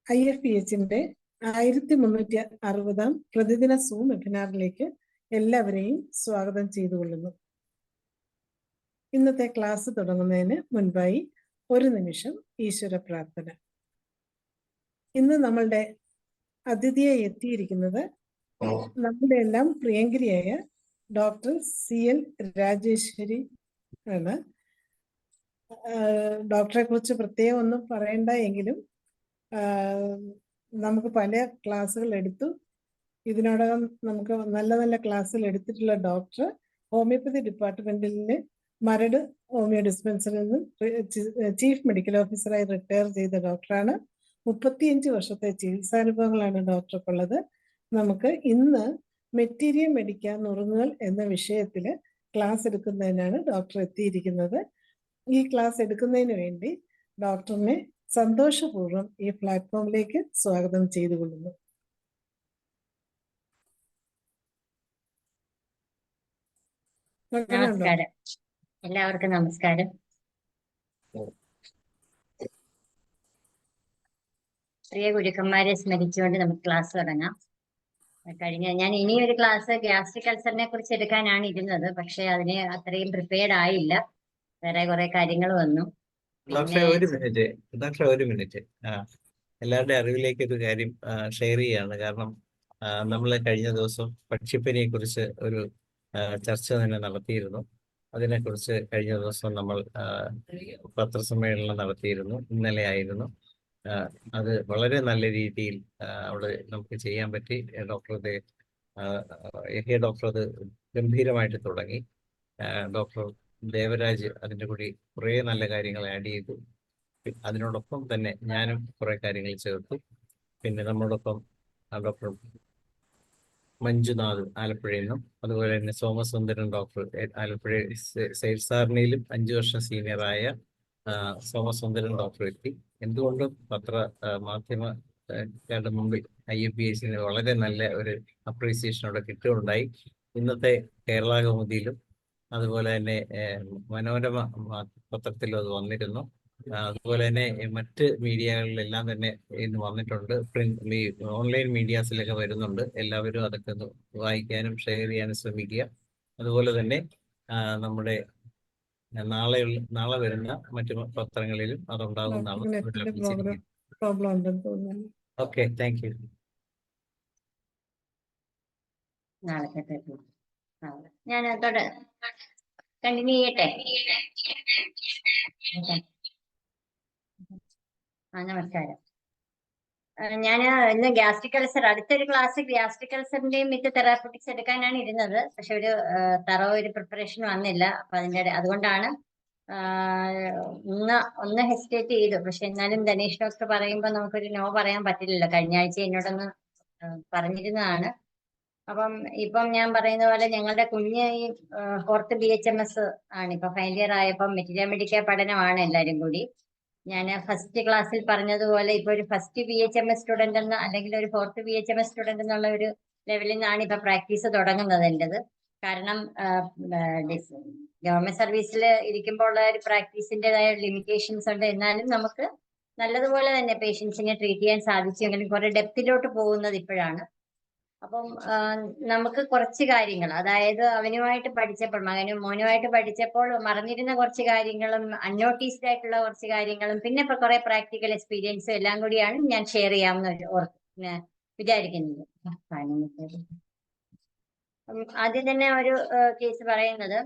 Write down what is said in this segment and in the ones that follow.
IFPHന്റെ 1360 പ്രതിദിന സൂം വെബിനാറിലേക്ക് എല്ലാവരെയും സ്വാഗതം ചെയ്തുകൊള്ളുന്നു. ഇന്നത്തെ ക്ലാസ് തുടങ്ങുന്നതിന് മുൻപായി ഒരു നിമിഷം ഈശ്വര പ്രാർത്ഥന. ഇന്ന് നമ്മളുടെ അതിഥിയായി എത്തിയിരിക്കുന്നത് നമ്മുടെ എല്ലാം പ്രിയങ്കരിയായ ഡോക്ടർ CL രാജേശ്വരി ആണ്. ഡോക്ടറെ കുറിച്ച് പ്രത്യേകം ഒന്നും പറയണ്ട എങ്കിലും നമുക്ക് പല ക്ലാസ്സുകൾ എടുത്തു. ഇതിനോടകം നമുക്ക് നല്ല നല്ല ക്ലാസ്സുകൾ എടുത്തിട്ടുള്ള ഡോക്ടർ ഹോമിയോപ്പതി ഡിപ്പാർട്ട്മെന്റിൽ മരട് ഹോമിയോ ഡിസ്പെൻസറിയിൽ നിന്നും ചീഫ് മെഡിക്കൽ ഓഫീസറായി റിട്ടയർ ചെയ്ത ഡോക്ടറാണ്. 35 വർഷത്തെ ചികിത്സാനുഭവങ്ങളാണ് ഡോക്ടർക്കുള്ളത്. നമുക്ക് ഇന്ന് മെറ്റീരിയ മെഡിക്ക നുറുങ്ങുകൾ എന്ന വിഷയത്തിൽ ക്ലാസ് എടുക്കുന്നതിനാണ് ഡോക്ടർ എത്തിയിരിക്കുന്നത്. ഈ ക്ലാസ് എടുക്കുന്നതിന് വേണ്ടി ഡോക്ടറിനെ സന്തോഷപൂർവ്വം ഈ പ്ലാറ്റ്ഫോമിലേക്ക് സ്വാഗതം ചെയ്തുകൊള്ളുന്നു. നമസ്കാരം, എല്ലാവർക്കും നമസ്കാരം. പ്രിയ ഗുരുക്കന്മാരെ സ്മരിച്ചുകൊണ്ട് നമുക്ക് ക്ലാസ് തുടങ്ങാം. ഞാൻ ഇനിയൊരു ക്ലാസ് ഗ്യാസ്ട്രിക് അൾസറിനെ കുറിച്ച് എടുക്കാനാണ് ഇരുന്നത്, പക്ഷെ അതിന് അത്രയും പ്രിപ്പയർഡ് ആയില്ല. വേറെ കുറെ കാര്യങ്ങൾ വന്നു. ഒരു മിനിറ്റ് എല്ലാവരുടെ അറിവിലേക്ക് ഒരു കാര്യം ഷെയർ ചെയ്യാണ്. കാരണം നമ്മൾ കഴിഞ്ഞ ദിവസം പക്ഷിപ്പനിയെ കുറിച്ച് ഒരു ചർച്ച തന്നെ നടത്തിയിരുന്നു. അതിനെക്കുറിച്ച് കഴിഞ്ഞ ദിവസം നമ്മൾ പത്രസമ്മേളനം നടത്തിയിരുന്നു. ഇന്നലെ ആയിരുന്നു. അത് വളരെ നല്ല രീതിയിൽ അവിടെ നമുക്ക് ചെയ്യാൻ പറ്റി. ഡോക്ടർ അത് ഗംഭീരമായിട്ട് തുടങ്ങി. ഡോക്ടർ ദേവരാജ് അതിൻ്റെ കൂടി കുറേ നല്ല കാര്യങ്ങൾ ആഡ് ചെയ്തു. അതിനോടൊപ്പം തന്നെ ഞാനും കുറെ കാര്യങ്ങൾ ചേർത്തു. പിന്നെ നമ്മളോടൊപ്പം ഡോക്ടർ മഞ്ജുനാഥ് ആലപ്പുഴയിൽ നിന്നും, അതുപോലെ തന്നെ സോമസുന്ദരൻ ഡോക്ടർ ആലപ്പുഴ സെയിൽസാറിനയിലും 5 വർഷം സീനിയറായ സോമസുന്ദരൻ ഡോക്ടർ എത്തി. എന്തുകൊണ്ടും മാധ്യമക്കാരുടെ മുമ്പിൽ IFPHന് വളരെ നല്ല ഒരു അപ്രീസിയേഷൻ അവിടെ കിട്ടുകയുണ്ടായി. ഇന്നത്തെ കേരള കൗമുദിയിലും അതുപോലെ തന്നെ മനോരമ പത്രത്തിലും അത് വന്നിരുന്നു. അതുപോലെ തന്നെ മറ്റ് മീഡിയകളിലെല്ലാം തന്നെ ഇന്ന് വന്നിട്ടുണ്ട്. ഓൺലൈൻ മീഡിയാസിലൊക്കെ വരുന്നുണ്ട്. എല്ലാവരും അതൊക്കെ ഒന്ന് വായിക്കാനും ഷെയർ ചെയ്യാനും ശ്രമിക്കുക. അതുപോലെ തന്നെ നമ്മുടെ നാളെ വരുന്ന മറ്റു പത്രങ്ങളിലും അതുണ്ടാകുന്നതാണ്. Okay, thank you. ഞാൻ കണ്ടിന്യൂ ചെയ്യട്ടെ. നമസ്കാരം. ഞാൻ ഇന്ന് ഗ്യാസ്ട്രിക് അൾസർ, അടുത്തൊരു ക്ലാസ് ഗ്യാസ്ട്രിക് അൾസറിന്റെയും മിത്ത് തെറാപ്യൂട്ടിക്സ് എടുക്കാനാണ് ഇരുന്നത്. പക്ഷെ ഒരു ഒരു പ്രിപ്പറേഷൻ വന്നില്ല. അപ്പൊ അതുകൊണ്ടാണ് ഒന്ന് ഹെസിറ്റേറ്റ് ചെയ്തു. പക്ഷെ എന്നാലും ധനേഷ് ഡോക്ടർ പറയുമ്പോൾ നമുക്കൊരു നോ പറയാൻ പറ്റില്ലല്ലോ. കഴിഞ്ഞ ആഴ്ച എന്നോടൊന്ന് പറഞ്ഞിരുന്നതാണ്. അപ്പം ഇപ്പം ഞാൻ പറയുന്ന പോലെ ഞങ്ങളുടെ കുഞ്ഞ് ഈ 4th BHMS ആണ്. ഇപ്പൊ ഫൈനൽ ഇയർ ആയപ്പം മെറ്റീരിയ മെഡിക്ക പഠനമാണ് എല്ലാവരും കൂടി. ഞാൻ ഫസ്റ്റ് ക്ലാസ്സിൽ പറഞ്ഞതുപോലെ ഇപ്പൊ ഒരു ഫസ്റ്റ് BHMS സ്റ്റുഡന്റ് എന്ന അല്ലെങ്കിൽ ഒരു 4th BHMS സ്റ്റുഡന്റ് എന്നുള്ള ഒരു ലെവലിൽ നിന്നാണ് ഇപ്പൊ പ്രാക്ടീസ് തുടങ്ങുന്നത് എന്റേത്. കാരണം ഗവൺമെന്റ് സർവീസിൽ ഇരിക്കുമ്പോൾ ഉള്ള ഒരു പ്രാക്ടീസിൻ്റെതായ ലിമിറ്റേഷൻസ് ഉണ്ട്. എന്നാലും നമുക്ക് നല്ലതുപോലെ തന്നെ പേഷ്യൻസിനെ ട്രീറ്റ് ചെയ്യാൻ സാധിച്ചെങ്കിലും കുറെ ഡെപ്തിലോട്ട് പോകുന്നത് ഇപ്പോഴാണ്. അപ്പം നമുക്ക് കുറച്ച് കാര്യങ്ങൾ, അതായത് അവനുമായിട്ട് പഠിച്ചപ്പോൾ, മോനുമായിട്ട് പഠിച്ചപ്പോൾ മറന്നിരുന്ന കുറച്ച് കാര്യങ്ങളും അൺനോട്ടീസ്ഡ് ആയിട്ടുള്ള കുറച്ച് കാര്യങ്ങളും പിന്നെ ഇപ്പൊ കുറെ പ്രാക്ടിക്കൽ എക്സ്പീരിയൻസും എല്ലാം കൂടിയാണ് ഞാൻ ഷെയർ ചെയ്യാമെന്ന് വിചാരിക്കുന്നത്. ആദ്യം തന്നെ ഒരു കേസ് പറയുന്നത്,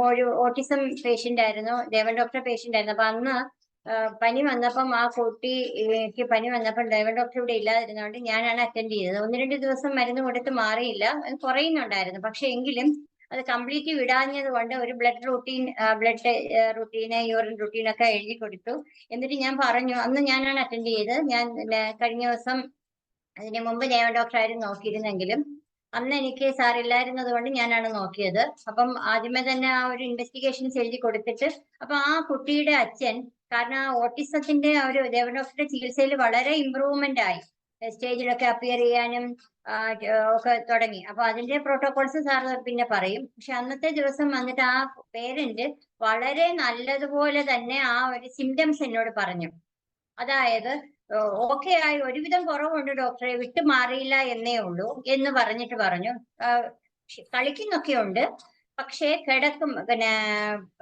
ഒരു ഓട്ടിസം പേഷ്യന്റ് ആയിരുന്നു, ദേവൻ ഡോക്ടർ പേഷ്യന്റ് ആയിരുന്നു. അപ്പൊ അന്ന് പനി വന്നപ്പം ആ കുട്ടിക്ക് പനി വന്നപ്പം ദേവൻ ഡോക്ടർ ഇവിടെ ഇല്ലാതിരുന്നതുകൊണ്ട് ഞാനാണ് അറ്റൻഡ് ചെയ്തത്. 1-2 ദിവസം മരുന്ന് കൊടുത്ത് മാറിയില്ല, കുറയുന്നുണ്ടായിരുന്നു. പക്ഷെ എങ്കിലും അത് കംപ്ലീറ്റ് വിടാഞ്ഞത് കൊണ്ട് ഒരു ബ്ലഡ് റൂട്ടീന് യൂറിൻ റൂട്ടീനൊക്കെ എഴുതി കൊടുത്തു. എന്നിട്ട് ഞാൻ പറഞ്ഞു, അന്ന് ഞാനാണ് അറ്റൻഡ് ചെയ്തത്. ഞാൻ കഴിഞ്ഞ ദിവസം അതിന് മുമ്പ് ദേവൻ ഡോക്ടർ ആയിരുന്നു നോക്കിയിരുന്നെങ്കിലും അന്ന് എനിക്ക് സാർ ഇല്ലായിരുന്നത് കൊണ്ട് ഞാനാണ് നോക്കിയത്. അപ്പം ആദ്യമേ തന്നെ ആ ഒരു ഇൻവെസ്റ്റിഗേഷൻസ് എഴുതി കൊടുത്തിട്ട്, അപ്പൊ ആ കുട്ടിയുടെ അച്ഛൻ, കാരണം ആ ഓട്ടിസത്തിന്റെ ഒരു ദേവൻ ഡോക്ടറുടെ ചികിത്സയിൽ വളരെ ഇമ്പ്രൂവ്മെന്റ് ആയി, സ്റ്റേജിലൊക്കെ അപ്പിയർ ചെയ്യാനും ഒക്കെ തുടങ്ങി. അപ്പൊ അതിന്റെ പ്രോട്ടോകോൾസ് സാർ പിന്നെ പറയും. പക്ഷെ അന്നത്തെ ദിവസം വന്നിട്ട് ആ പേരന്റ് വളരെ നല്ലതുപോലെ തന്നെ ആ ഒരു സിംറ്റംസ് എന്നോട് പറഞ്ഞു. അതായത് ഓക്കെ ആയി, ഒരുവിധം കുറവുണ്ട് ഡോക്ടറെ, വിട്ടു മാറിയില്ല എന്നേ ഉള്ളൂ എന്ന് പറഞ്ഞിട്ട് പറഞ്ഞു. കളിക്കുന്നൊക്കെ ഉണ്ട്, പക്ഷേ കിടക്കും പിന്നെ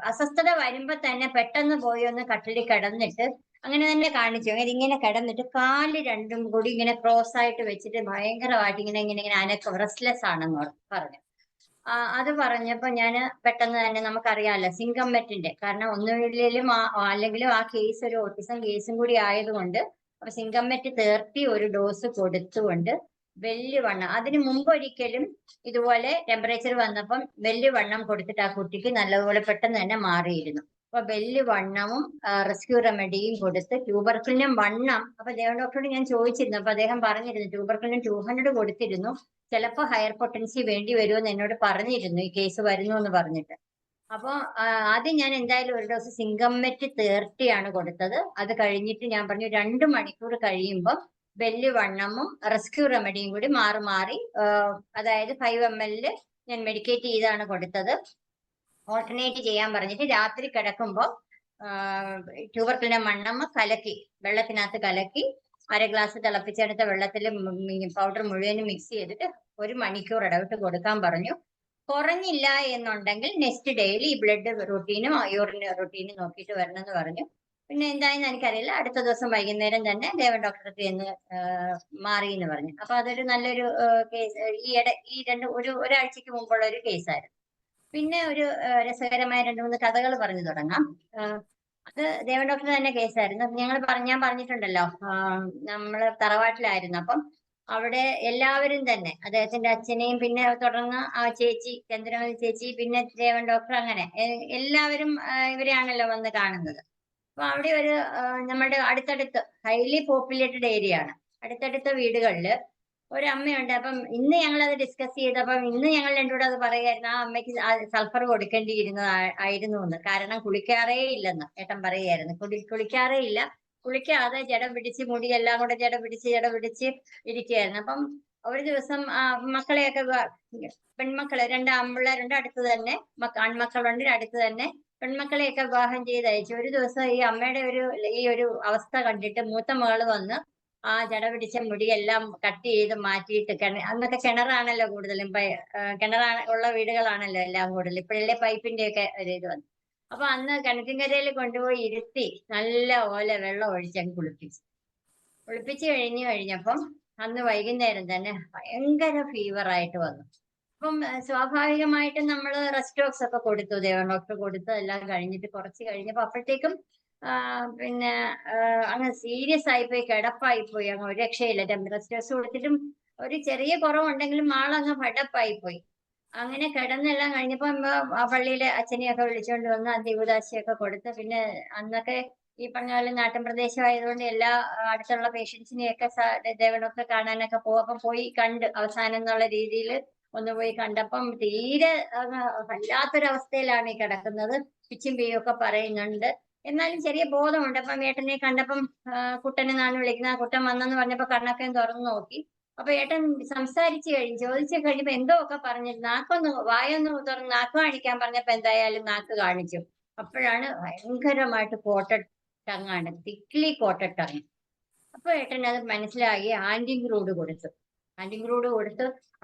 അസ്വസ്ഥത വരുമ്പോ തന്നെ പെട്ടെന്ന് പോയി ഒന്ന് കട്ടിലിൽ കിടന്നിട്ട് അങ്ങനെ തന്നെ കാണിച്ചു. അങ്ങനെ ഇങ്ങനെ കിടന്നിട്ട് കാല് രണ്ടും കൂടി ഇങ്ങനെ ക്രോസ് ആയിട്ട് വെച്ചിട്ട് ഭയങ്കരമായിട്ട് ഇങ്ങനെ ഇങ്ങനെ ഇങ്ങനെ അനക്കം, റെസ്റ്റ്ലെസ് ആണെന്ന് പറഞ്ഞു. അത് പറഞ്ഞപ്പോ ഞാന് പെട്ടെന്ന് തന്നെ, നമുക്കറിയാമല്ലോ സിങ്കമ്മറ്റിന്റെ, കാരണം ഒന്നുമില്ലെങ്കിലും അല്ലെങ്കിലും ആ കേസ് ഒരു ഓട്ടിസം കേസും കൂടി ആയതുകൊണ്ട് അപ്പൊ സിങ്കമ്മറ്റ് 30 ഒരു ഡോസ് കൊടുത്തുകൊണ്ട് വണ്ണം, അതിന് മുമ്പ് ഒരിക്കലും ഇതുപോലെ ടെമ്പറേച്ചർ വന്നപ്പം വണ്ണം കൊടുത്തിട്ട് ആ കുട്ടിക്ക് നല്ലതുപോലെ പെട്ടെന്ന് തന്നെ മാറിയിരുന്നു. അപ്പൊ വണ്ണവും റെസ്ക്യൂ റെമഡിയും കൊടുത്ത് ട്യൂബർക്കുലിനും വണ്ണം. അപ്പൊ ദേവൻ ഡോക്ടറോട് ഞാൻ ചോദിച്ചിരുന്നു, അപ്പൊ അദ്ദേഹം പറഞ്ഞിരുന്നു ട്യൂബർക്കുലിനും 200 കൊടുത്തിരുന്നു, ചിലപ്പോ ഹയർ പൊട്ടൻസി വേണ്ടി വരുമെന്ന് എന്നോട് പറഞ്ഞിരുന്നു ഈ കേസ് വരുന്നു എന്ന് പറഞ്ഞിട്ട്. അപ്പൊ ആദ്യം ഞാൻ എന്തായാലും ഒരു ഡോസ് സിങ്കമ്മറ്റ് 30 ആണ് കൊടുത്തത്. അത് കഴിഞ്ഞിട്ട് ഞാൻ പറഞ്ഞു 2 മണിക്കൂർ കഴിയുമ്പോൾ വണ്ണമും റെസ്ക്യൂ റെമഡിയും കൂടി മാറി മാറി, അതായത് 5 ml ഞാൻ മെഡിക്കേറ്റ് ചെയ്താണ് കൊടുത്തത്. ഓൾട്ടർനേറ്റ് ചെയ്യാൻ പറഞ്ഞിട്ട് രാത്രി കിടക്കുമ്പോൾ ട്യൂബർക്കുലിന്റെ മണ്ണം കലക്കി, വെള്ളത്തിനകത്ത് കലക്കി 1/2 ഗ്ലാസ് തിളപ്പിച്ചെടുത്ത വെള്ളത്തിൽ പൗഡർ മുഴുവനും മിക്സ് ചെയ്തിട്ട് 1 മണിക്കൂർ ഇടവിട്ട് കൊടുക്കാൻ പറഞ്ഞു. കുറഞ്ഞില്ല എന്നുണ്ടെങ്കിൽ നെക്സ്റ്റ് ഡേയിൽ ഈ ബ്ലഡ് റൂട്ടീനും യൂറിൻ റൂട്ടീനും നോക്കിയിട്ട് വരണമെന്ന് പറഞ്ഞു. പിന്നെ എന്തായെന്ന് എനിക്കറിയില്ല. അടുത്ത ദിവസം വൈകുന്നേരം തന്നെ ദേവൻ ഡോക്ടർക്ക് എന്ന് മാറി എന്ന് പറഞ്ഞു. അപ്പൊ അതൊരു നല്ലൊരു കേസ്, ഈ ഒരാഴ്ചക്ക് മുമ്പുള്ള ഒരു കേസായിരുന്നു. പിന്നെ ഒരു രസകരമായ 2-3 കഥകൾ പറഞ്ഞു തുടങ്ങാം. അത് ദേവൻ ഡോക്ടർ തന്നെ കേസായിരുന്നു. ഞാൻ പറഞ്ഞിട്ടുണ്ടല്ലോ, നമ്മള് തറവാട്ടിലായിരുന്നു. അപ്പം അവിടെ എല്ലാവരും തന്നെ അദ്ദേഹത്തിന്റെ അച്ഛനെയും പിന്നെ തുടർന്ന് ആ ചേച്ചി, ചന്ദ്രമതി ചേച്ചി, പിന്നെ ദേവൻ ഡോക്ടർ, അങ്ങനെ എല്ലാവരും ഇവരെയാണല്ലോ വന്ന് കാണുന്നത്. അപ്പൊ അവിടെ ഒരു നമ്മുടെ അടുത്തടുത്ത് ഹൈലി പോപ്പുലേറ്റഡ് ഏരിയ ആണ്. അടുത്തടുത്ത വീടുകളില് ഒരമ്മയുണ്ട്. അപ്പം ഇന്ന് ഞങ്ങളത് ഡിസ്കസ് ചെയ്തപ്പം ഇന്ന് ഞങ്ങൾ രണ്ടുകൂടെ അത് പറയായിരുന്നു, ആ അമ്മയ്ക്ക് സൾഫർ ആയിരുന്നു എന്ന്. കാരണം കുളിക്കാറേ ഇല്ലെന്ന് ഏട്ടൻ പറയായിരുന്നു. കുളിക്കാറേ ഇല്ല, കുളിക്കാതെ ജട പിടിച്ച് മുടിയെല്ലാം കൂടെ ജട പിടിച്ച് ഇരിക്കുകയായിരുന്നു. അപ്പം ഒരു ദിവസം മക്കളെയൊക്കെ, പെൺമക്കളെ 2 ആൺപിള്ളേരുണ്ട് അടുത്ത് തന്നെ, ആൺമക്കളുണ്ട് അടുത്ത് തന്നെ, പെൺമക്കളെയൊക്കെ വിവാഹം ചെയ്ത് അയച്ചു. ഒരു ദിവസം ഈ അമ്മയുടെ ഈ ഒരു അവസ്ഥ കണ്ടിട്ട് മൂത്ത മകള് വന്ന് ആ ജട പിടിച്ച മുടിയെല്ലാം കട്ട് ചെയ്ത് മാറ്റിയിട്ട്, അന്നൊക്കെ കിണറാണല്ലോ കൂടുതലും, ഉള്ള വീടുകളാണല്ലോ എല്ലാം കൂടുതൽ, ഇപ്പോഴല്ലേ പൈപ്പിന്റെ ഒക്കെ ഒരു ഇത് വന്നു. അപ്പൊ അന്ന് കിണറ്റിൻകരയിൽ കൊണ്ടുപോയി ഇരുത്തി നല്ല പോലെ വെള്ളം ഒഴിച്ചങ്ങ് കുളിപ്പിച്ച് കഴിഞ്ഞപ്പം അന്ന് വൈകുന്നേരം തന്നെ ഭയങ്കര ഫീവറായിട്ട് വന്നു. അപ്പം സ്വാഭാവികമായിട്ടും നമ്മൾ റെസ്റ്റോക്സ് ഒക്കെ കൊടുത്തു, ദേവൻ ഡോക്ടർ കൊടുത്തു. എല്ലാം കഴിഞ്ഞിട്ട് കുറച്ച് കഴിഞ്ഞപ്പോ അപ്പോഴത്തേക്കും പിന്നെ അങ്ങ് സീരിയസ് ആയിപ്പോയി, കിടപ്പായിപ്പോയി, അങ്ങ് ഒരു രക്ഷയില്ല. റെസ്റ്റോക്സ് കൊടുത്തിട്ടും ഒരു ചെറിയ കുറവുണ്ടെങ്കിലും ആളങ്ങ് ഭടപ്പായിപ്പോയി. അങ്ങനെ കിടന്നെല്ലാം കഴിഞ്ഞപ്പോ ആ പള്ളിയിലെ അച്ഛനെയൊക്കെ വിളിച്ചുകൊണ്ട് വന്ന് അന്ത്യകൂദാശയൊക്കെ കൊടുത്ത്, പിന്നെ അന്നൊക്കെ ഈ പറഞ്ഞ പോലെ നാട്ടിൻ പ്രദേശമായതുകൊണ്ട് എല്ലാ അടുത്തുള്ള പേഷ്യൻസിനെയൊക്കെ ദേവനൊക്കെ കാണാനൊക്കെ അപ്പം പോയി കണ്ട് അവസാനം എന്നുള്ള രീതിയിൽ ഒന്ന് പോയി കണ്ടപ്പം തീരെ വല്ലാത്തൊരവസ്ഥയിലാണ് ഈ കിടക്കുന്നത്. പിച്ചും പെയ്യും ഒക്കെ പറയുന്നുണ്ട്, എന്നാലും ചെറിയ ബോധമുണ്ട്. അപ്പം ഏട്ടനെ കണ്ടപ്പം കുട്ടനെന്നാണ് വിളിക്കുന്നത്. ആ കുട്ടൻ വന്നെന്ന് പറഞ്ഞപ്പോ കണ്ണൊക്കെ തുറന്നു നോക്കി. അപ്പൊ ഏട്ടൻ സംസാരിച്ചു ചോദിച്ചു കഴിഞ്ഞപ്പോ എന്തോ ഒക്കെ പറഞ്ഞിരുന്നു. വായൊന്ന് തുറന്ന് നാക്ക് കാണിക്കാൻ പറഞ്ഞപ്പോ എന്തായാലും നാക്ക് കാണിച്ചു. അപ്പോഴാണ് ഭയങ്കരമായിട്ട് കോട്ടഡ് ടങ്ങാണ്, തിക്ലി കോട്ടഡ് ടങ്. അപ്പൊ ഏട്ടൻ അത് മനസ്സിലായി, ആന്റിഗ്രൂഡ് കൊടുത്തു.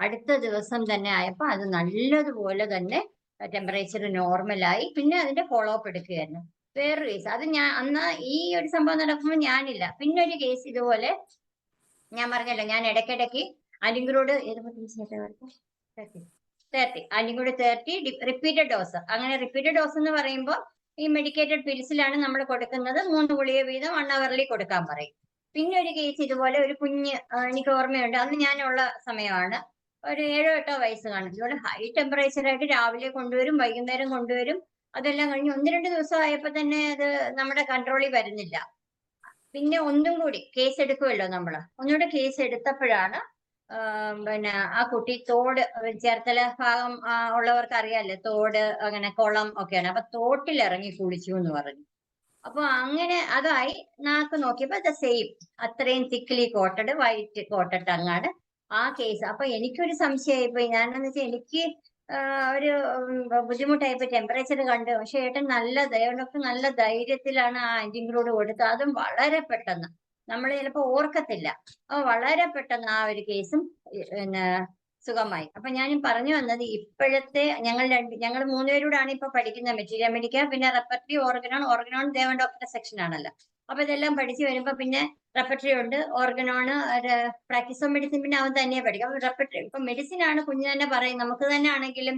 അടുത്ത ദിവസം തന്നെ ആയപ്പോ അത് നല്ലതുപോലെ തന്നെ ടെമ്പറേച്ചർ നോർമലായി. പിന്നെ അതിന്റെ ഫോളോ അപ്പ് എടുക്കുകയായിരുന്നു. വേറൊരു കേസ്, അത് ഞാൻ അന്ന് ഈ ഒരു സംഭവം നടക്കുമ്പോൾ ഞാനില്ല. പിന്നെ ഒരു കേസ് ഇതുപോലെ ഞാൻ പറഞ്ഞല്ലോ, ഞാൻ ഇടയ്ക്കിടയ്ക്ക് ആന്റിഗ്രൂഡ് 30 റിപ്പീറ്റഡ് ഡോസ്. അങ്ങനെ റിപ്പീറ്റഡ് ഡോസ് എന്ന് പറയുമ്പോൾ ഈ മെഡിക്കേറ്റഡ് പിൽസിലാണ് നമ്മൾ കൊടുക്കുന്നത്. 3 ഗുളിക വീതം 1 hourly കൊടുക്കാൻ പറയും. പിന്നെ ഒരു കേസ് ഇതുപോലെ ഒരു കുഞ്ഞ്, എനിക്ക് ഓർമ്മയുണ്ട്, അന്ന് ഞാനുള്ള സമയമാണ്, ഒരു 7-8 വയസ്സ് കാണും. ഇതുപോലെ ഹൈ ടെമ്പറേച്ചർ ആയിട്ട് രാവിലെ കൊണ്ടുവരും, വൈകുന്നേരം കൊണ്ടുവരും. അതെല്ലാം കഴിഞ്ഞ് 1-2 ദിവസം ആയപ്പോ തന്നെ അത് നമ്മുടെ കൺട്രോളിൽ വരുന്നില്ല. പിന്നെ ഒന്നും കൂടി കേസ് എടുക്കുമല്ലോ നമ്മള്, ഒന്നുകൂടെ കേസ് എടുത്തപ്പോഴാണ് പിന്നെ ആ കുട്ടി തോട്, ചേർത്തല ഭാഗം ഉള്ളവർക്ക് അറിയാമല്ലോ, തോട് അങ്ങനെ കുളം ഒക്കെയാണ്. അപ്പൊ തോട്ടിലിറങ്ങി കുളിച്ചു എന്ന് പറഞ്ഞു. അപ്പൊ അങ്ങനെ അതായി. നാക്ക് നോക്കിയപ്പോ അത് സെയിം, അത്രയും തിക്ലി കോട്ടഡ് വൈറ്റ് കോട്ടഡ് ടങ്ങാണ് ആ കേസ്. അപ്പൊ എനിക്കൊരു സംശയമായിപ്പോയി. ഞാനെന്ന് വെച്ചാൽ എനിക്ക് ഒരു ബുദ്ധിമുട്ടായിപ്പോ ടെമ്പറേച്ചർ കണ്ട്. പക്ഷെ ഏട്ടൻ ദേവൻ ഡോക്ടർ നല്ല ധൈര്യത്തിലാണ് ആ ആന്റിഗ്രൂഡ് കൊടുത്തത്. അതും വളരെ പെട്ടെന്ന് നമ്മൾ ചിലപ്പോൾ ഓർക്കത്തില്ല. അപ്പൊ വളരെ പെട്ടെന്ന് ആ ഒരു കേസും പിന്നെ സുഖമായി. അപ്പൊ ഞാൻ പറഞ്ഞു വന്നത് ഇപ്പോഴത്തെ ഞങ്ങൾ മൂന്നുപേരോടാണ് ഇപ്പൊ പഠിക്കുന്ന മെറ്റീരിയൽ മെഡിക്ക, പിന്നെ റെപ്പർട്ടറി, ഓർഗനോൺ ദേവൻ ഡോക്ടറുടെ സെക്ഷൻ ആണല്ലോ. അപ്പൊ ഇതെല്ലാം പഠിച്ചു വരുമ്പോ പിന്നെ റെപ്പർട്ടറി ഉണ്ട്, ഓർഗനോണ്, പ്രാക്ടീസ് ഓഫ് മെഡിസിൻ പിന്നെ അവൻ തന്നെ പഠിക്കും. അപ്പൊ റെപ്പർട്ടറി ഇപ്പൊ മെഡിസിൻ ആണ് കുഞ്ഞു തന്നെ പറയും. നമുക്ക് തന്നെ ആണെങ്കിലും